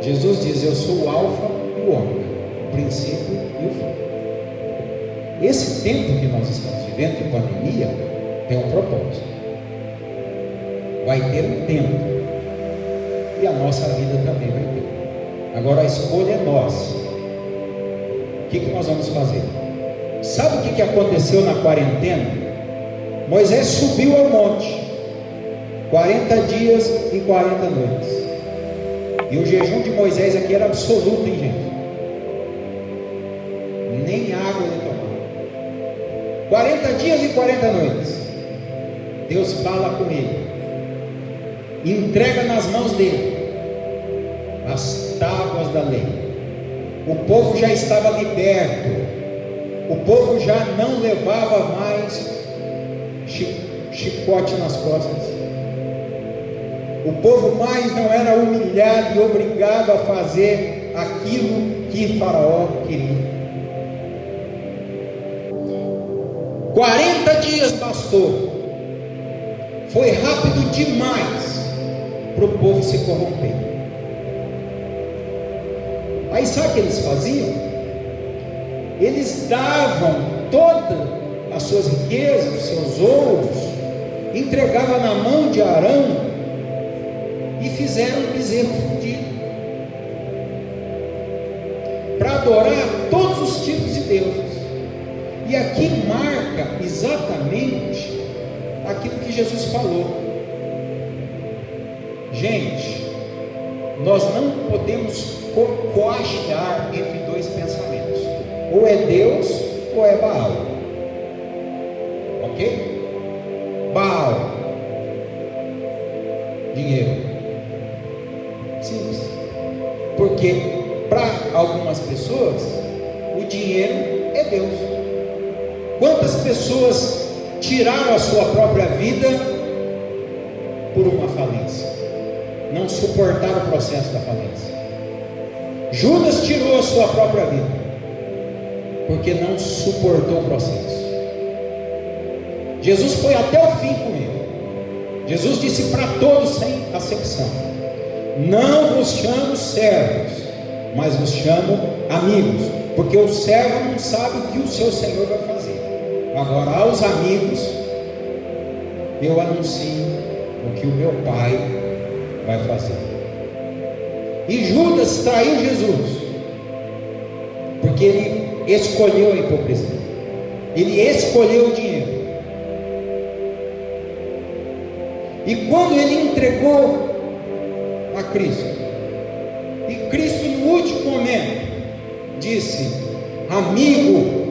Jesus diz: eu sou o alfa e o ômega, o princípio e o fim. Esse tempo que nós estamos vivendo de pandemia tem um propósito, vai ter um tempo, e a nossa vida também vai ter. Agora a escolha é nossa. O que nós vamos fazer? Sabe o que aconteceu na quarentena? Moisés subiu ao monte, 40 dias e 40 noites, e o jejum de Moisés aqui era absoluto, hein, gente? Nem água ele tomou. 40 dias e 40 noites. Deus fala com ele, entrega nas mãos dele as tábuas da lei. O povo já estava liberto, o povo já não levava mais chicote nas costas, o povo mais não era humilhado e obrigado a fazer aquilo que Faraó queria. 40 dias bastou, foi rápido demais para o povo se corromper. Aí sabe o que eles faziam? Eles davam todas as suas riquezas, os seus ouros, entregavam na mão de Arão e fizeram um bezerro fundido para adorar todos os tipos de deuses. E aqui marca exatamente aquilo que Jesus falou. Gente, nós não podemos coagiar entre dois pensamentos: ou é Deus ou é Baal. Ok? Baal, dinheiro. Simples. Porque para algumas pessoas o dinheiro é Deus. Quantas pessoas tiraram a sua própria vida por uma falência, não suportaram o processo da falência. Judas tirou a sua própria vida, porque não suportou o processo. Jesus foi até o fim com ele. Jesus disse para todos sem acepção: não vos chamo servos, mas vos chamo amigos, porque o servo não sabe o que o seu Senhor vai fazer. Agora, aos amigos, eu anuncio o que o meu Pai vai fazer. E Judas traiu Jesus, porque ele escolheu a hipocrisia, ele escolheu o dinheiro. E quando ele entregou a Cristo, e Cristo no último momento disse: amigo,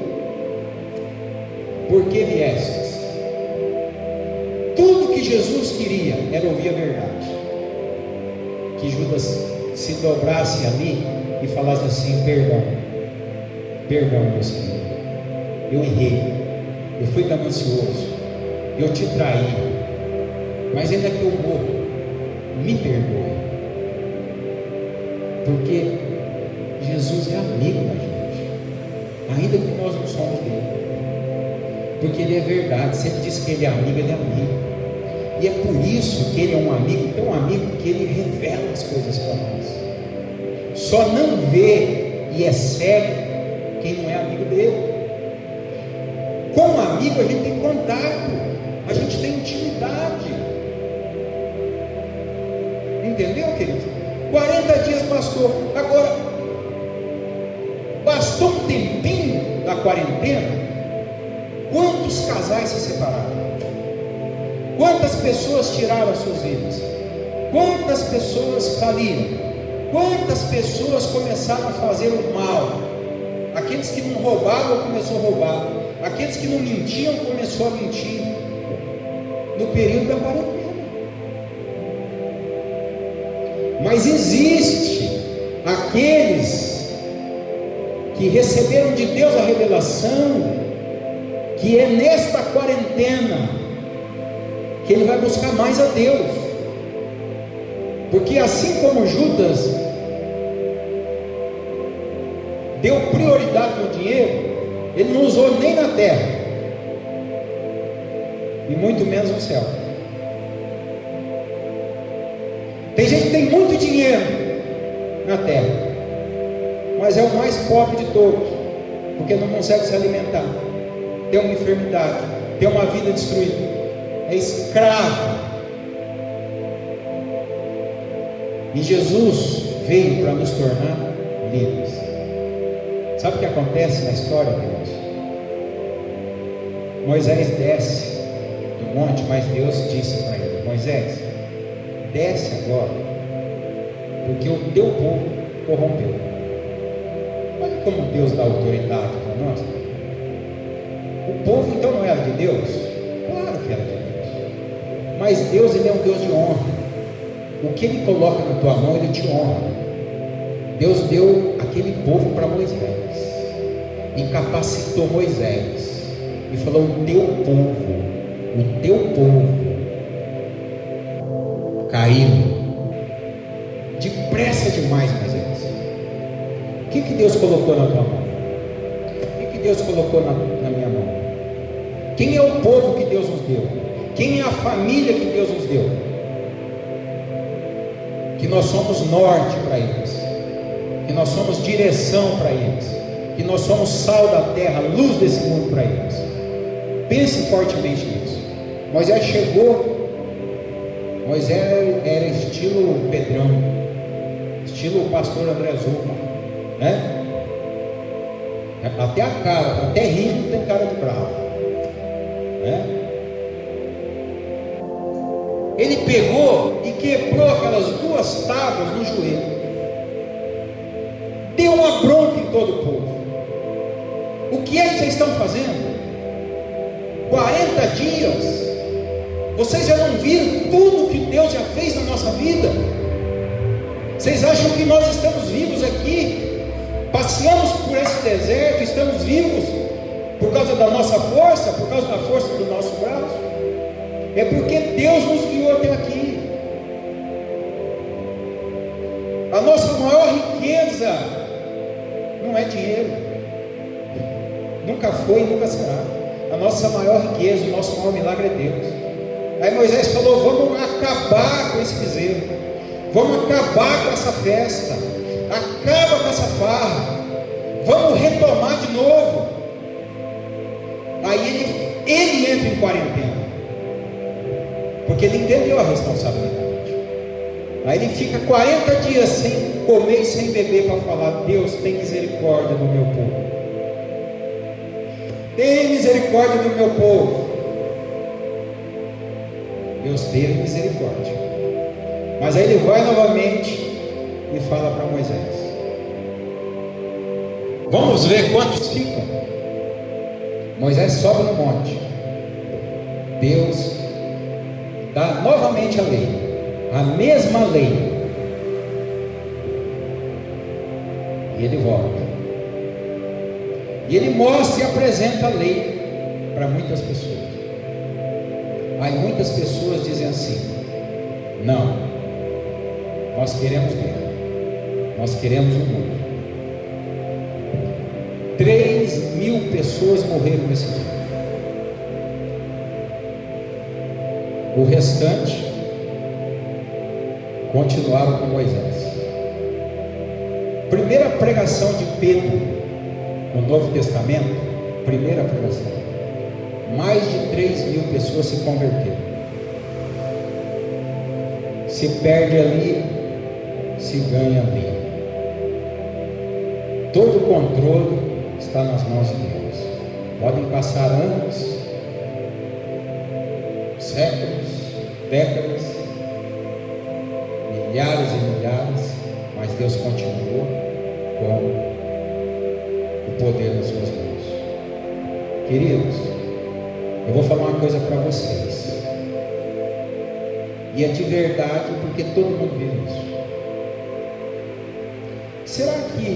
por que viestes? Tudo que Jesus queria era ouvir a verdade. Que Judas se dobrasse ali e falasse assim: perdão meu Senhor, eu errei, eu fui ganancioso, eu te traí, mas ainda que eu morro, me perdoe, porque Jesus é amigo da gente, ainda que nós não somos dele, porque ele é verdade. Se ele diz que ele é amigo, ele é amigo. E é por isso que ele é um amigo, tão amigo, que ele revela as coisas para nós. Só não vê e é cego quem não é amigo dele. Com amigo a gente tem contato, a gente tem intimidade. Entendeu, querido? 40 dias bastou. Agora, bastou um tempinho da quarentena. Quantos casais se separaram? Quantas pessoas tiraram as suas vidas? Quantas pessoas faliram? Quantas pessoas começaram a fazer o mal? Aqueles que não roubavam começaram a roubar. Aqueles que não mentiam começaram a mentir. No período da quarentena. Mas existe aqueles que receberam de Deus a revelação, que é nesta quarentena que ele vai buscar mais a Deus, porque assim como Judas deu prioridade no dinheiro, ele não usou nem na terra, e muito menos no céu. Tem gente que tem muito dinheiro na terra, mas é o mais pobre de todos, porque não consegue se alimentar, tem uma enfermidade, tem uma vida destruída, é escravo. E Jesus veio para nos tornar livres. Sabe o que acontece na história, Deus? Moisés desce do monte, mas Deus disse para ele: Moisés, desce agora, porque o teu povo corrompeu. Olha como Deus dá autoridade para nós. O povo então não era de Deus? Claro que era de Deus. Mas Deus, ele é um Deus de honra. O que ele coloca na tua mão, ele te honra. Deus deu aquele povo para Moisés e capacitou Moisés e falou: o teu povo caiu depressa demais, Moisés. O que Deus colocou na tua mão? O que Deus colocou na minha mão? Quem é o povo que Deus nos deu? Quem é a família que Deus nos deu? Que nós somos norte para eles, que nós somos direção para eles, que nós somos sal da terra, luz desse mundo para eles. Pense fortemente nisso. Moisés chegou. Moisés era estilo Pedrão, estilo pastor André Zuma, né? Até a cara, até rindo tem cara de bravo, né? Ele pegou e quebrou aquelas duas tábuas no joelho, deu uma bronca em todo o povo. O que é que vocês estão fazendo? 40 dias, vocês já não viram tudo que Deus já fez na nossa vida? Vocês acham que nós estamos vivos aqui, passeamos por esse deserto, estamos vivos por causa da nossa força, por causa da força do nosso braço? É porque Deus nos guiou até aqui. A nossa maior riqueza não é dinheiro, nunca foi e nunca será. A nossa maior riqueza, o nosso maior milagre é Deus. Aí Moisés falou: vamos acabar com esse bezerro, vamos acabar com essa festa, acaba com essa farra, vamos retomar de novo. Aí ele entra em quarentena, porque ele entendeu a responsabilidade. Aí ele fica 40 dias sem comer e sem beber, para falar: Deus, tem misericórdia do meu povo, tem misericórdia do meu povo. Deus teve misericórdia, mas aí ele vai novamente e fala para Moisés: vamos ver quantos ficam. Moisés sobe no monte, Deus dá novamente a lei, a mesma lei, e ele volta, e ele mostra e apresenta a lei para muitas pessoas. Aí muitas pessoas dizem assim: não, nós queremos guerra, nós queremos o mundo. 3.000 pessoas morreram nesse dia. O restante continuaram com Moisés. Primeira pregação de Pedro no Novo Testamento, primeira pregação, mais de 3.000 pessoas se converteram. Se perde ali, se ganha ali. Todo o controle está nas mãos de Deus. Podem passar anos, séculos, décadas, milhares e milhares, mas Deus continua com o poder nas suas mãos. Queridos, eu vou falar uma coisa para vocês, e é de verdade, porque todo mundo vive isso. Será que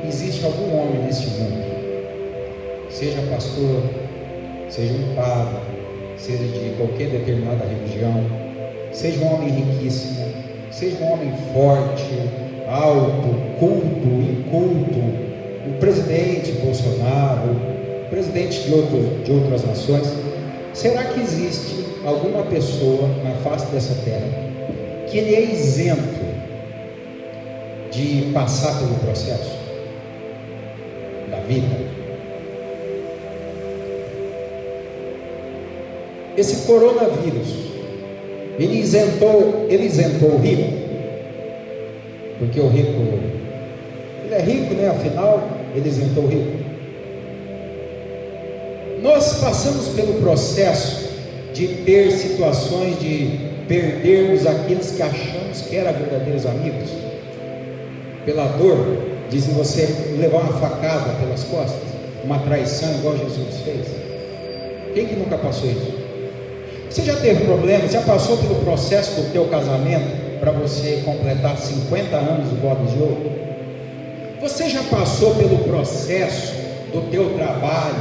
existe algum homem nesse mundo, seja pastor, seja um padre, seja de qualquer determinada religião, seja um homem riquíssimo, seja um homem forte, alto, culto, inculto, o presidente Bolsonaro, o presidente de outras nações, será que existe alguma pessoa na face dessa terra que ele é isento de passar pelo processo da vida? Esse coronavírus, ele isentou o rico, porque o rico, ele é rico, né? Afinal, ele isentou o rico. Nós passamos pelo processo de ter situações de perdermos aqueles que achamos que eram verdadeiros amigos, pela dor, dizem você levar uma facada pelas costas, uma traição igual Jesus fez. Quem que nunca passou isso? Você já teve problemas? Já passou pelo processo do teu casamento para você completar 50 anos do boda de ouro? Você já passou pelo processo do teu trabalho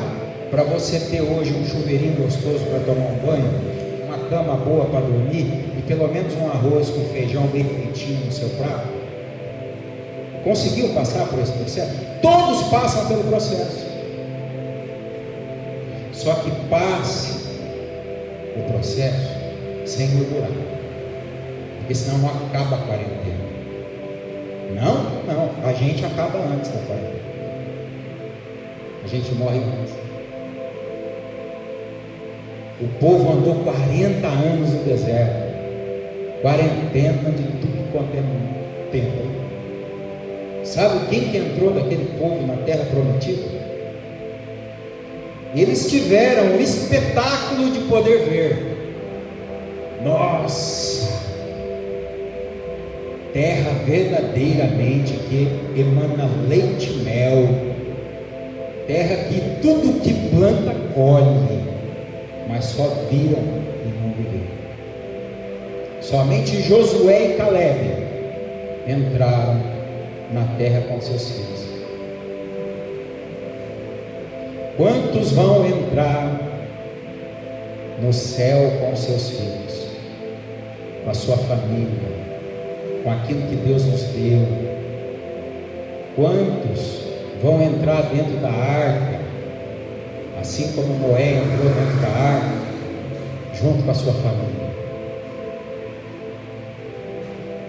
para você ter hoje um chuveirinho gostoso para tomar um banho, uma cama boa para dormir e pelo menos um arroz com feijão bem feitinho no seu prato? Conseguiu passar por esse processo? Todos passam pelo processo. Só que passe o processo sem murmurar, porque senão acaba a quarentena. Não, a gente acaba antes da quarentena. A gente morre antes. O povo andou 40 anos no deserto, quarentena de tudo quanto é tempo. Sabe quem que entrou daquele povo na terra prometida? Eles tiveram o espetáculo de poder ver. Nossa, terra verdadeiramente que emana leite e mel, terra que tudo que planta colhe, mas só viram e não viveram. Somente Josué e Caleb entraram na terra com seus filhos. Quantos vão entrar no céu com seus filhos, com a sua família, com aquilo que Deus nos deu? Quantos vão entrar dentro da arca, assim como Noé entrou dentro da arca, junto com a sua família?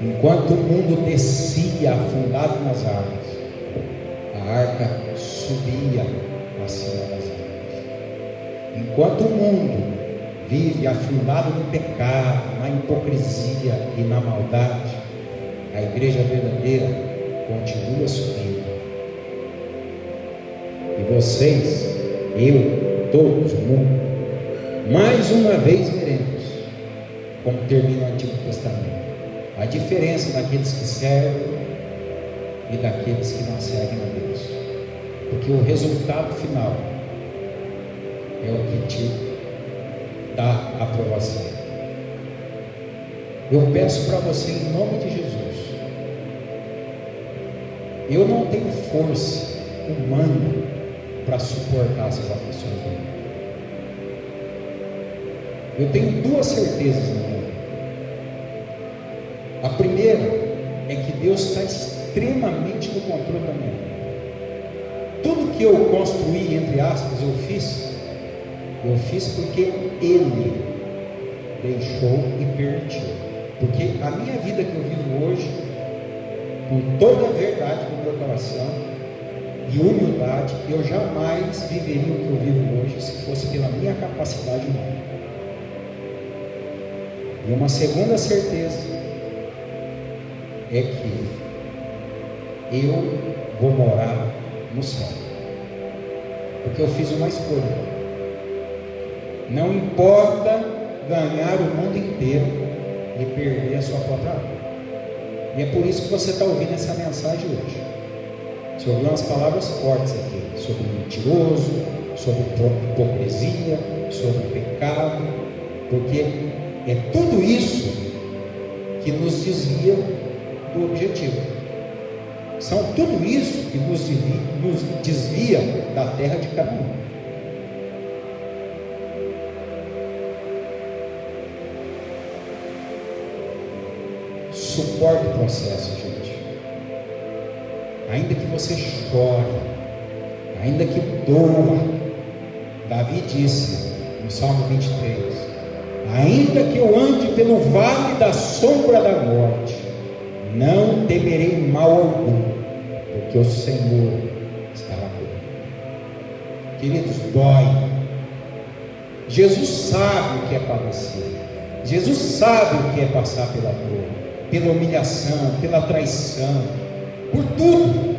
Enquanto o mundo descia afundado nas águas, a arca subia acima das águas. Enquanto o mundo vive afundado no pecado, na hipocrisia e na maldade, a igreja verdadeira continua subindo. E vocês, eu, todos, o mundo, mais uma vez veremos como termina o Antigo Testamento. A diferença daqueles que servem e daqueles que não servem a Deus. Porque o resultado final é o que te dá a aprovação. Eu peço para você, em nome de Jesus, eu não tenho força humana para suportar essas aflições do mundo. Eu tenho duas certezas na minha vida. A primeira é que Deus está extremamente no controle da minha vida. Tudo que eu construí, entre aspas, eu fiz porque Ele deixou e permitiu. Porque a minha vida que eu vivo hoje, com toda a verdade do meu coração e humildade, eu jamais viveria o que eu vivo hoje se fosse pela minha capacidade humana. E uma segunda certeza é que eu vou morar no céu, porque eu fiz uma escolha. Não importa ganhar o mundo inteiro e perder a sua própria alma. E é por isso que você está ouvindo essa mensagem hoje. Você ouviu umas palavras fortes aqui, sobre mentiroso, sobre hipocrisia, sobre pecado, porque é tudo isso que nos desvia do objetivo. São tudo isso que nos desvia da terra de Canaã. Suporte o processo, gente. Ainda que você chore, ainda que doa. Davi disse no Salmo 23: ainda que eu ande pelo vale da sombra da morte, não temerei mal algum, porque o Senhor estará comigo. Queridos, dói. Jesus sabe o que é padecer. Jesus sabe o que é passar pela dor, pela humilhação, pela traição, por tudo.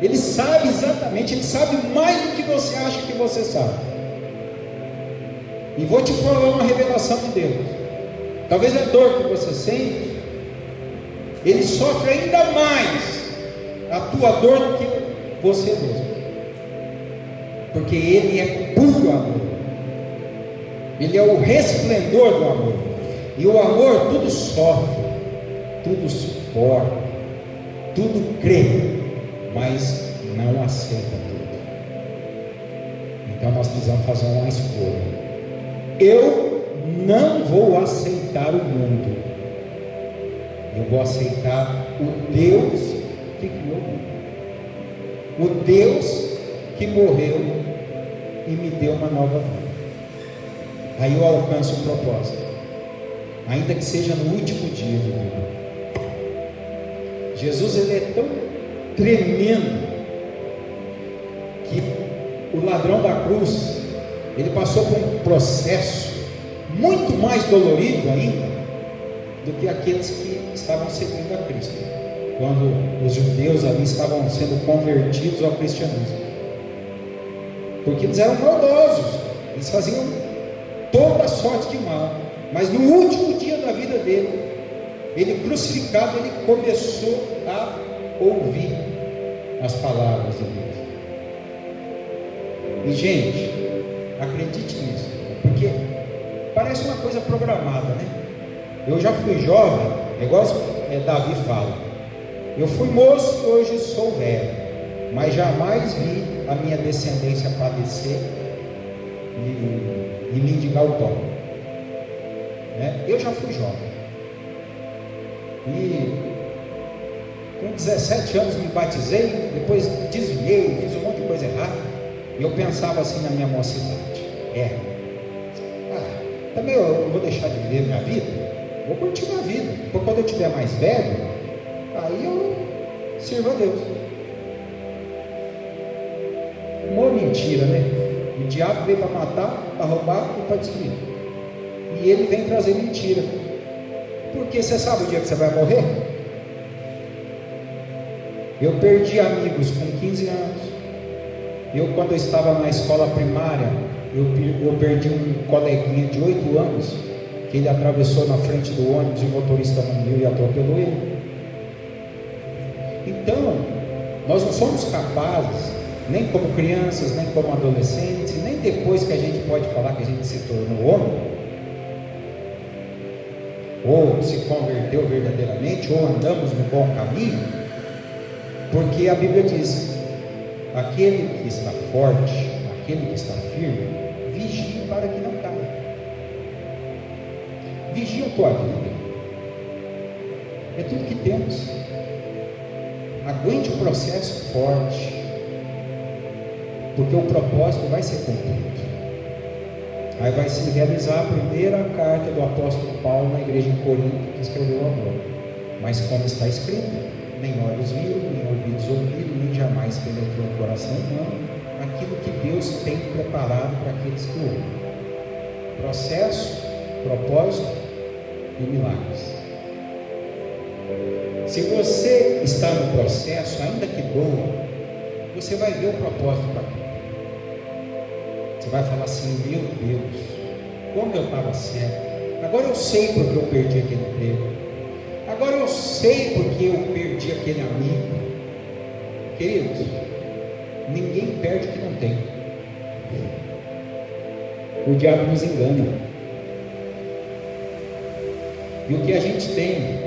Ele sabe exatamente, Ele sabe mais do que você acha que você sabe. E vou te falar uma revelação de Deus. Talvez a dor que você sente, Ele sofre ainda mais a tua dor do que você mesmo, porque Ele é puro amor. Ele é o resplendor do amor. E o amor tudo sofre, tudo suporta, tudo crê, mas não aceita tudo. Então nós precisamos fazer uma escolha. Eu não vou aceitar o mundo, eu vou aceitar o Deus que criou o mundo, o Deus que morreu e me deu uma nova vida. Aí eu alcanço o propósito, ainda que seja no último dia de vida. Jesus, Ele é tão tremendo que o ladrão da cruz, ele passou por um processo muito mais dolorido ainda do que aqueles que estavam seguindo a Cristo, quando os judeus ali estavam sendo convertidos ao cristianismo, porque eles eram maldosos, eles faziam toda sorte de mal, mas no último dia da vida dele, ele crucificado, ele começou a ouvir as palavras de Deus. E gente, acredite nisso, porque parece uma coisa programada, né? Eu já fui jovem, igual Davi fala, eu fui moço e hoje sou velho, mas jamais vi a minha descendência padecer e mendigar o pão, né? Eu já fui jovem, E com 17 anos me batizei, depois desviei, fiz um monte de coisa errada. E eu pensava assim na minha mocidade: também eu vou deixar de viver minha vida? Vou curtir minha vida. Porque quando eu estiver mais velho, aí eu sirvo a Deus. Uma mentira, né? O diabo veio para matar, para roubar e para destruir. E ele vem trazer mentira. Porque você sabe o dia que você vai morrer? Eu perdi amigos com 15 anos. Quando eu estava na escola primária, eu perdi um coleguinha de 8 anos, que ele atravessou na frente do ônibus e o motorista não viu e atropelou ele. Então, nós não somos capazes, nem como crianças, nem como adolescentes, nem depois que a gente pode falar que a gente se tornou homem, ou se converteu verdadeiramente, ou andamos no bom caminho, porque a Bíblia diz: aquele que está forte, aquele que está firme, vigie para que não caia. Vigia a tua vida. É tudo que temos. Aguente o processo forte, porque o propósito vai ser cumprido. Aí vai se realizar a primeira carta do apóstolo Paulo na igreja em Corinto, que escreveu agora. Mas como está escrito: nem olhos viram, nem ouvidos ouviram, nem jamais penetrou o coração humano aquilo que Deus tem preparado para aqueles que ouvem. Processo, propósito e milagres. Se você está no processo, ainda que doa, você vai ver o propósito para tudo. Você vai falar assim: meu Deus, como eu estava certo. Agora eu sei porque eu perdi aquele emprego. Agora eu sei porque eu perdi aquele amigo. Queridos, ninguém perde o que não tem. O diabo nos engana. E o que a gente tem,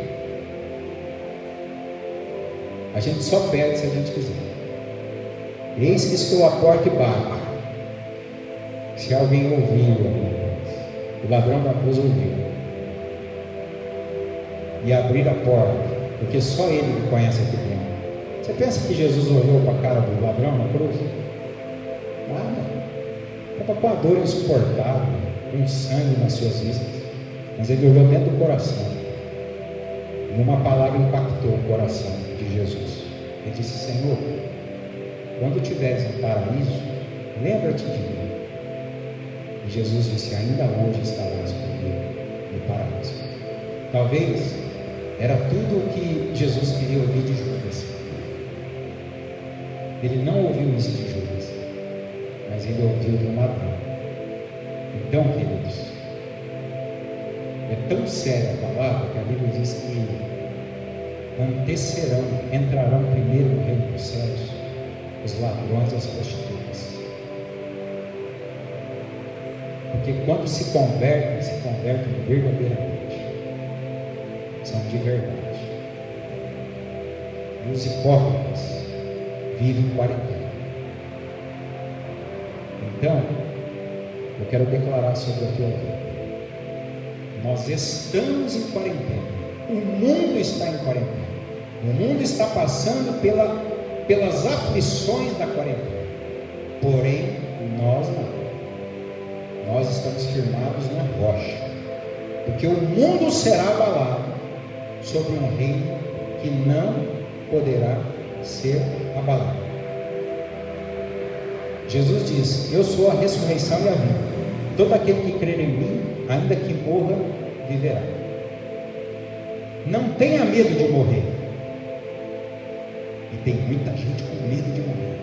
a gente só perde se a gente quiser. Eis que estou à porta e bato. Se alguém ouvir, o ladrão da cruz ouviu e abrir a porta, porque só ele me conhece aqui dentro. Você pensa que Jesus olhou para a cara do ladrão na cruz? Nada. Estava com a dor insuportável, com sangue nas suas vistas, mas ele olhou dentro do coração, e uma palavra impactou o coração de Jesus. Ele disse: Senhor, quando tiveres no paraíso, lembra-te de mim. E Jesus disse: ainda hoje estarás comigo no paraíso. Talvez era tudo o que Jesus queria ouvir de Judas. Ele não ouviu isso de Judas, mas ele ouviu de um ladrão. Então, queridos, é tão séria a palavra que a Bíblia diz que entrarão primeiro no reino dos céus os ladrões e as prostitutas. Porque quando se convertem verdadeiramente, são de verdade. E os hipócritas vivem em quarentena. Então, eu quero declarar sobre a tua vida: nós estamos em quarentena. O mundo está em quarentena. O mundo está passando pelas aflições da quarentena. Porém, nós não. Nós estamos firmados na rocha, porque o mundo será abalado sobre um reino que não poderá ser abalado. Jesus diz: eu sou a ressurreição e a vida. Todo aquele que crer em mim, ainda que morra, viverá. Não tenha medo de morrer. E tem muita gente com medo de morrer.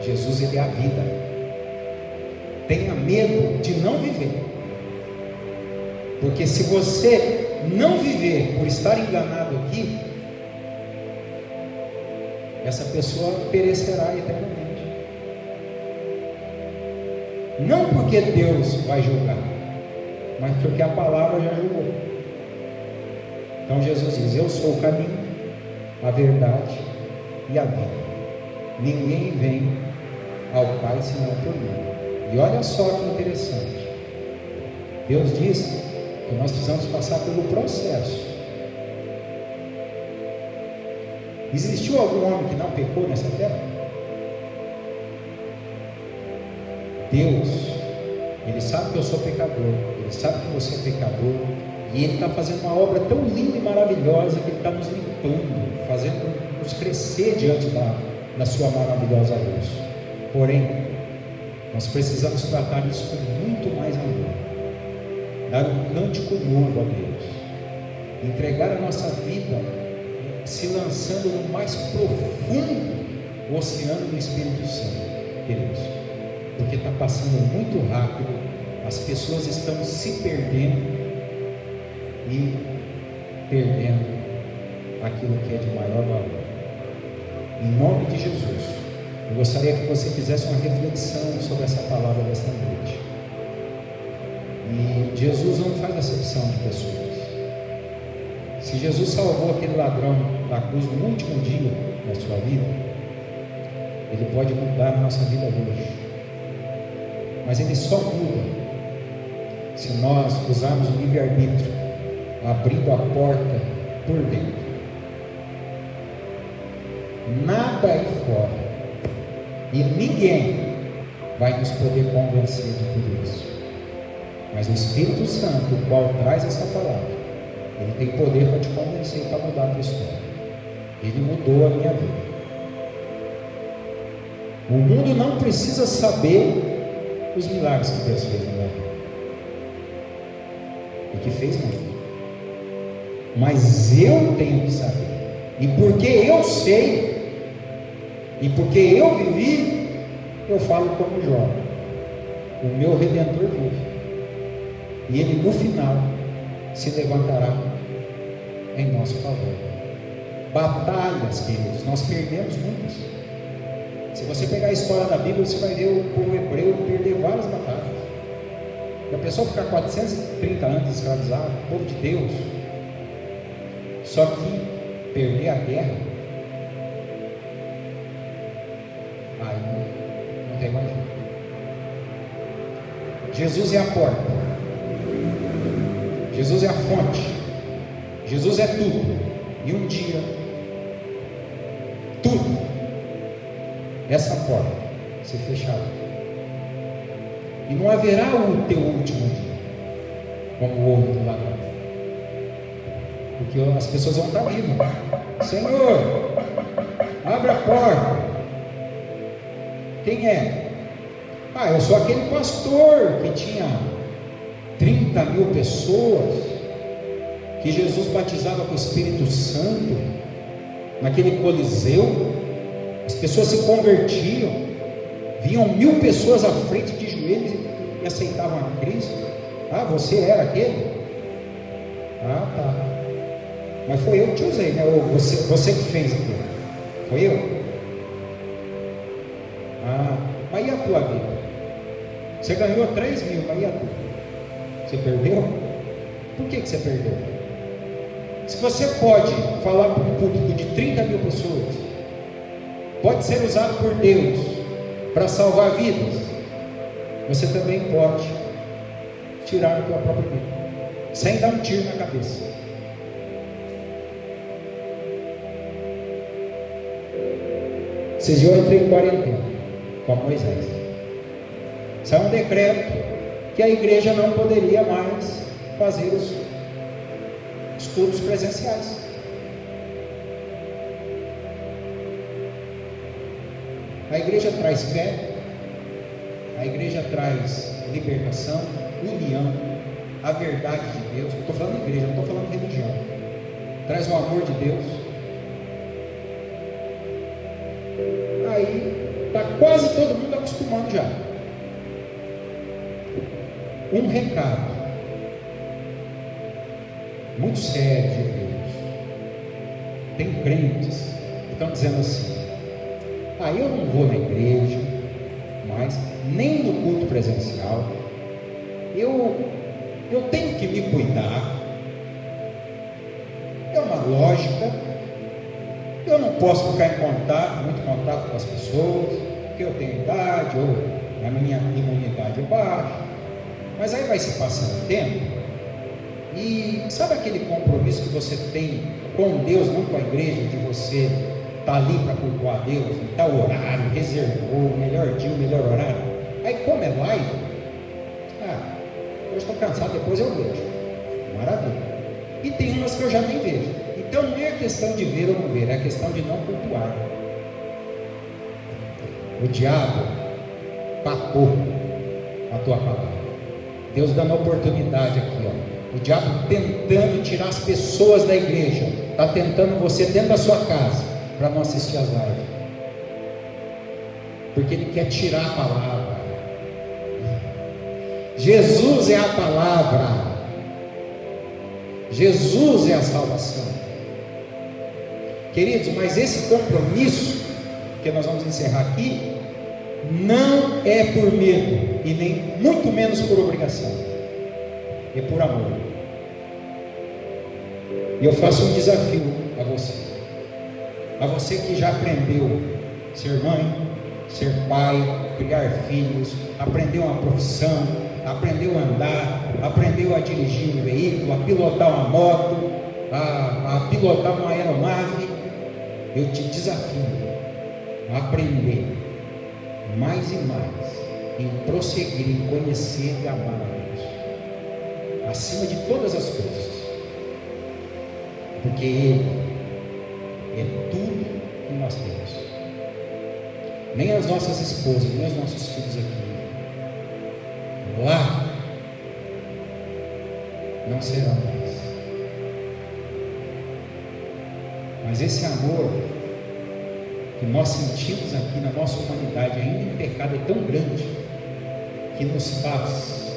Jesus, ele é a vida. Tenha medo de não viver, porque se você não viver por estar enganado aqui, essa pessoa perecerá eternamente. Não porque Deus vai julgar, mas porque a palavra já julgou. Então Jesus diz: eu sou o caminho, a verdade e a vida. Ninguém vem ao Pai senão por mim. E olha só que interessante, Deus diz que nós precisamos passar pelo processo Existiu algum homem que não pecou nessa terra? Deus, Ele sabe que eu sou pecador, Ele sabe que você é pecador, e Ele está fazendo uma obra tão linda e maravilhosa que Ele está nos limpando, fazendo-nos crescer diante da sua maravilhosa luz. Porém, nós precisamos tratar isso com muito mais amor, dar um cântico novo a Deus, entregar a nossa vida, se lançando no mais profundo oceano do Espírito Santo, queridos, porque está passando muito rápido, as pessoas estão se perdendo e perdendo aquilo que é de maior valor. Em nome de Jesus, eu gostaria que você fizesse uma reflexão sobre essa palavra desta noite. E Jesus não faz acepção de pessoas. Se Jesus salvou aquele ladrão da cruz no último dia da sua vida, Ele pode mudar a nossa vida hoje. Mas Ele só muda se nós usarmos o livre-arbítrio, abrindo a porta por dentro. Nada aí fora e ninguém vai nos poder convencer de tudo isso. Mas o Espírito Santo, o qual traz essa palavra, ele tem poder para te convencer e para mudar a tua história. Ele mudou a minha vida. O mundo não precisa saber os milagres que Deus fez na minha vida, e que fez muito. Mas eu tenho que saber. E porque eu sei, e porque eu vivi, eu falo como Jó: o meu Redentor vive, e Ele no final se levantará em nosso favor. Batalhas, queridos, nós perdemos muitas. Se você pegar a história da Bíblia, você vai ver o povo hebreu perder várias batalhas. E a pessoa ficar 430 anos escravizado, o povo de Deus, só que perder a guerra, aí não tem mais jeito. Jesus é a porta, Jesus é a fonte, Jesus é tudo. E um dia, tudo, essa porta se fechará, e não haverá o teu último dia, como houve do ladrão. Porque as pessoas vão estar vivas. Senhor, abre a porta. Quem é? Eu sou aquele pastor que tinha 30 mil pessoas, que Jesus batizava com o Espírito Santo, naquele Coliseu. As pessoas se convertiam, vinham 1000 pessoas à frente de joelhos e aceitavam a Cristo. Você era aquele? Tá. Mas foi eu que te usei, né? Ou você que fez aquilo? Foi eu? Mas e a tua vida? Você ganhou 3 mil, mas e a tua? Você perdeu? Por que você perdeu? Se você pode falar para um público de 30 mil pessoas, pode ser usado por Deus para salvar vidas, você também pode tirar a tua própria vida, sem dar um tiro na cabeça. Esses dias eu entrei em quarentena com Moisés. Saiu um decreto que a igreja não poderia mais fazer os cultos presenciais. A igreja traz fé, a igreja traz libertação, união, a verdade de Deus. Eu estou falando de igreja, não estou falando de religião. Traz o amor de Deus. Aí está quase todo mundo acostumando já. Um recado muito sério de Deus. Tem crentes que estão dizendo assim: eu não vou na igreja, mas nem no culto presencial. Eu tenho que me cuidar. É uma lógica. Eu não posso ficar em muito contato com as pessoas, porque eu tenho idade ou a minha imunidade é baixa. Mas aí vai se passando o tempo, e sabe aquele compromisso que você tem com Deus, não com a igreja, de você está ali para cultuar a Deus, em tal horário, reservou o melhor dia, o melhor horário. Aí como é live, hoje estou cansado, depois eu vejo. Maravilha. E tem umas que eu já nem vejo. Então não é questão de ver ou não ver, é questão de não cultuar. O diabo papou a tua palavra. Deus dando oportunidade aqui, ó. O diabo tentando tirar as pessoas da igreja, está tentando você dentro da sua casa para não assistir às lives, porque ele quer tirar a palavra. Jesus é a palavra, Jesus é a salvação, queridos. Mas esse compromisso que nós vamos encerrar aqui não é por medo e nem muito menos por obrigação, é por amor. E eu faço um desafio a você que já aprendeu a ser mãe, ser pai, criar filhos, aprendeu uma profissão, aprendeu a andar, aprendeu a dirigir um veículo, a pilotar uma moto, a pilotar uma aeronave. Eu te desafio a aprender mais e mais em prosseguir, em conhecer e amar a Deus acima de todas as coisas, porque Ele é tudo que nós temos. Nem as nossas esposas, nem os nossos filhos aqui lá não serão mais. Mas esse amor que nós sentimos aqui na nossa humanidade, ainda em pecado, é tão grande que nos faz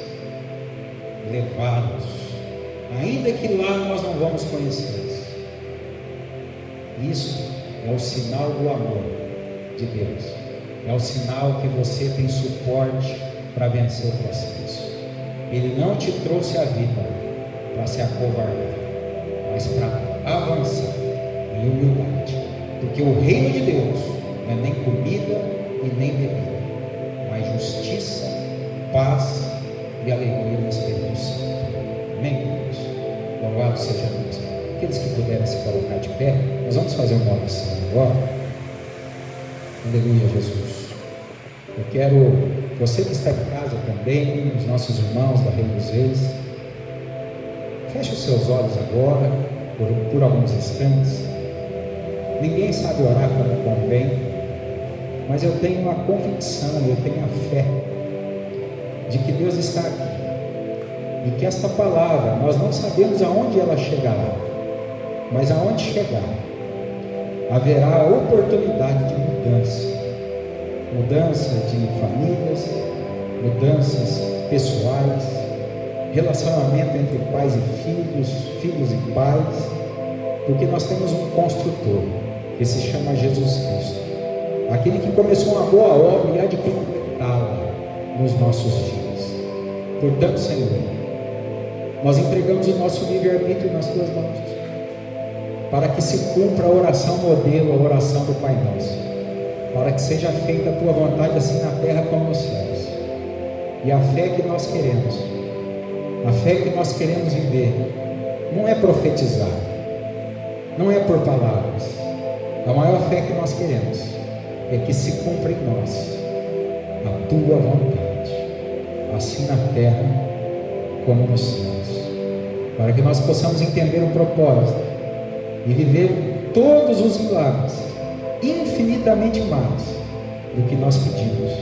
levados, ainda que lá nós não vamos conhecê-los. Isso é o sinal do amor de Deus, é o sinal que você tem suporte para vencer o processo. Ele não te trouxe a vida para se acovardar, mas para avançar em humildade, porque o reino de Deus não é nem comida e nem bebida, mas justiça, paz e alegria no Espírito Santo. Amém, queridos? Louvado seja Deus. Aqueles que puderem se colocar de pé, nós vamos fazer uma oração agora. Aleluia, Jesus. Eu quero, você que está em casa também, os nossos irmãos da Reino dos Reis, feche os seus olhos agora, por alguns instantes. Ninguém sabe orar como convém, mas eu tenho uma convicção, eu tenho a fé de que Deus está aqui, e que esta palavra, nós não sabemos aonde ela chegará, mas aonde chegar, haverá oportunidade de mudança de famílias, mudanças pessoais, relacionamento entre pais e filhos, filhos e pais, porque nós temos um construtor que se chama Jesus Cristo, aquele que começou uma boa obra e há de completá-la nos nossos dias. Portanto, Senhor, nós entregamos o nosso livre-arbítrio nas tuas mãos, para que se cumpra a oração modelo, a oração do Pai Nosso, para que seja feita a tua vontade assim na terra como nos céus. E a fé que nós queremos, a fé que nós queremos viver, não é profetizar, não é por palavras. A maior fé que nós queremos é que se cumpra em nós a tua vontade, assim na terra como nos céus, para que nós possamos entender o propósito e viver todos os milagres, infinitamente mais do que nós pedimos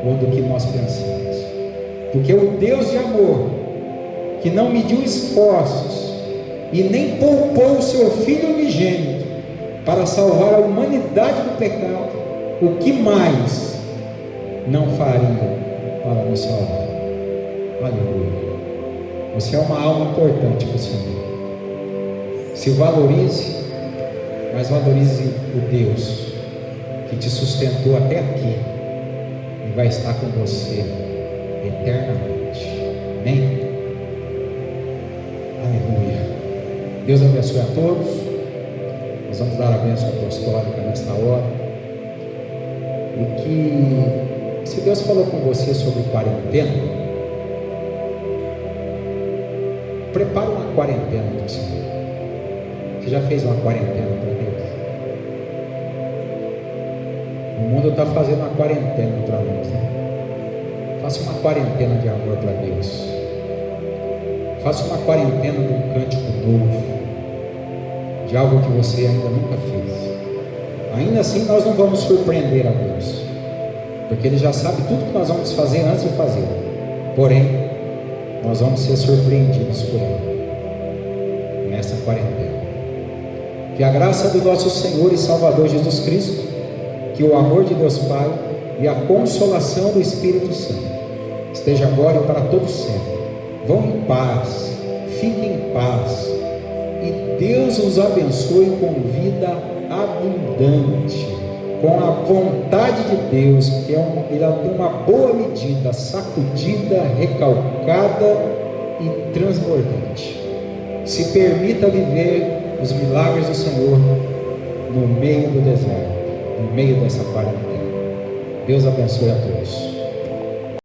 ou do que nós pensamos, porque o Deus de amor, que não mediu esforços e nem poupou o seu Filho unigênito para salvar a humanidade do pecado, o que mais não faria para nos salvar? Aleluia. Você é uma alma importante para o Senhor. Se valorize, mas valorize o Deus que te sustentou até aqui e vai estar com você eternamente. Amém? Aleluia. Deus abençoe a todos. Nós vamos dar a bênção apostólica nesta hora. E que, se Deus falou com você sobre quarentena, prepara uma quarentena para o Senhor. Você já fez uma quarentena para Deus? O mundo está fazendo uma quarentena para nós, né? Faça uma quarentena de amor para Deus. Faça uma quarentena de um cântico novo, de algo que você ainda nunca fez. Ainda assim nós não vamos surpreender a Deus, porque Ele já sabe tudo que nós vamos fazer antes de fazer. Porém, nós vamos ser surpreendidos por Ele nessa quarentena. Que a graça do nosso Senhor e Salvador Jesus Cristo, que o amor de Deus Pai e a consolação do Espírito Santo esteja agora e para todos sempre. Vão em paz, fiquem em paz, e Deus os abençoe com vida abundante, com a vontade de Deus, que Ele tem uma boa medida, sacudida, recalcada e transbordante. Se permita viver os milagres do Senhor no meio do deserto, no meio dessa quarentena. Deus abençoe a todos.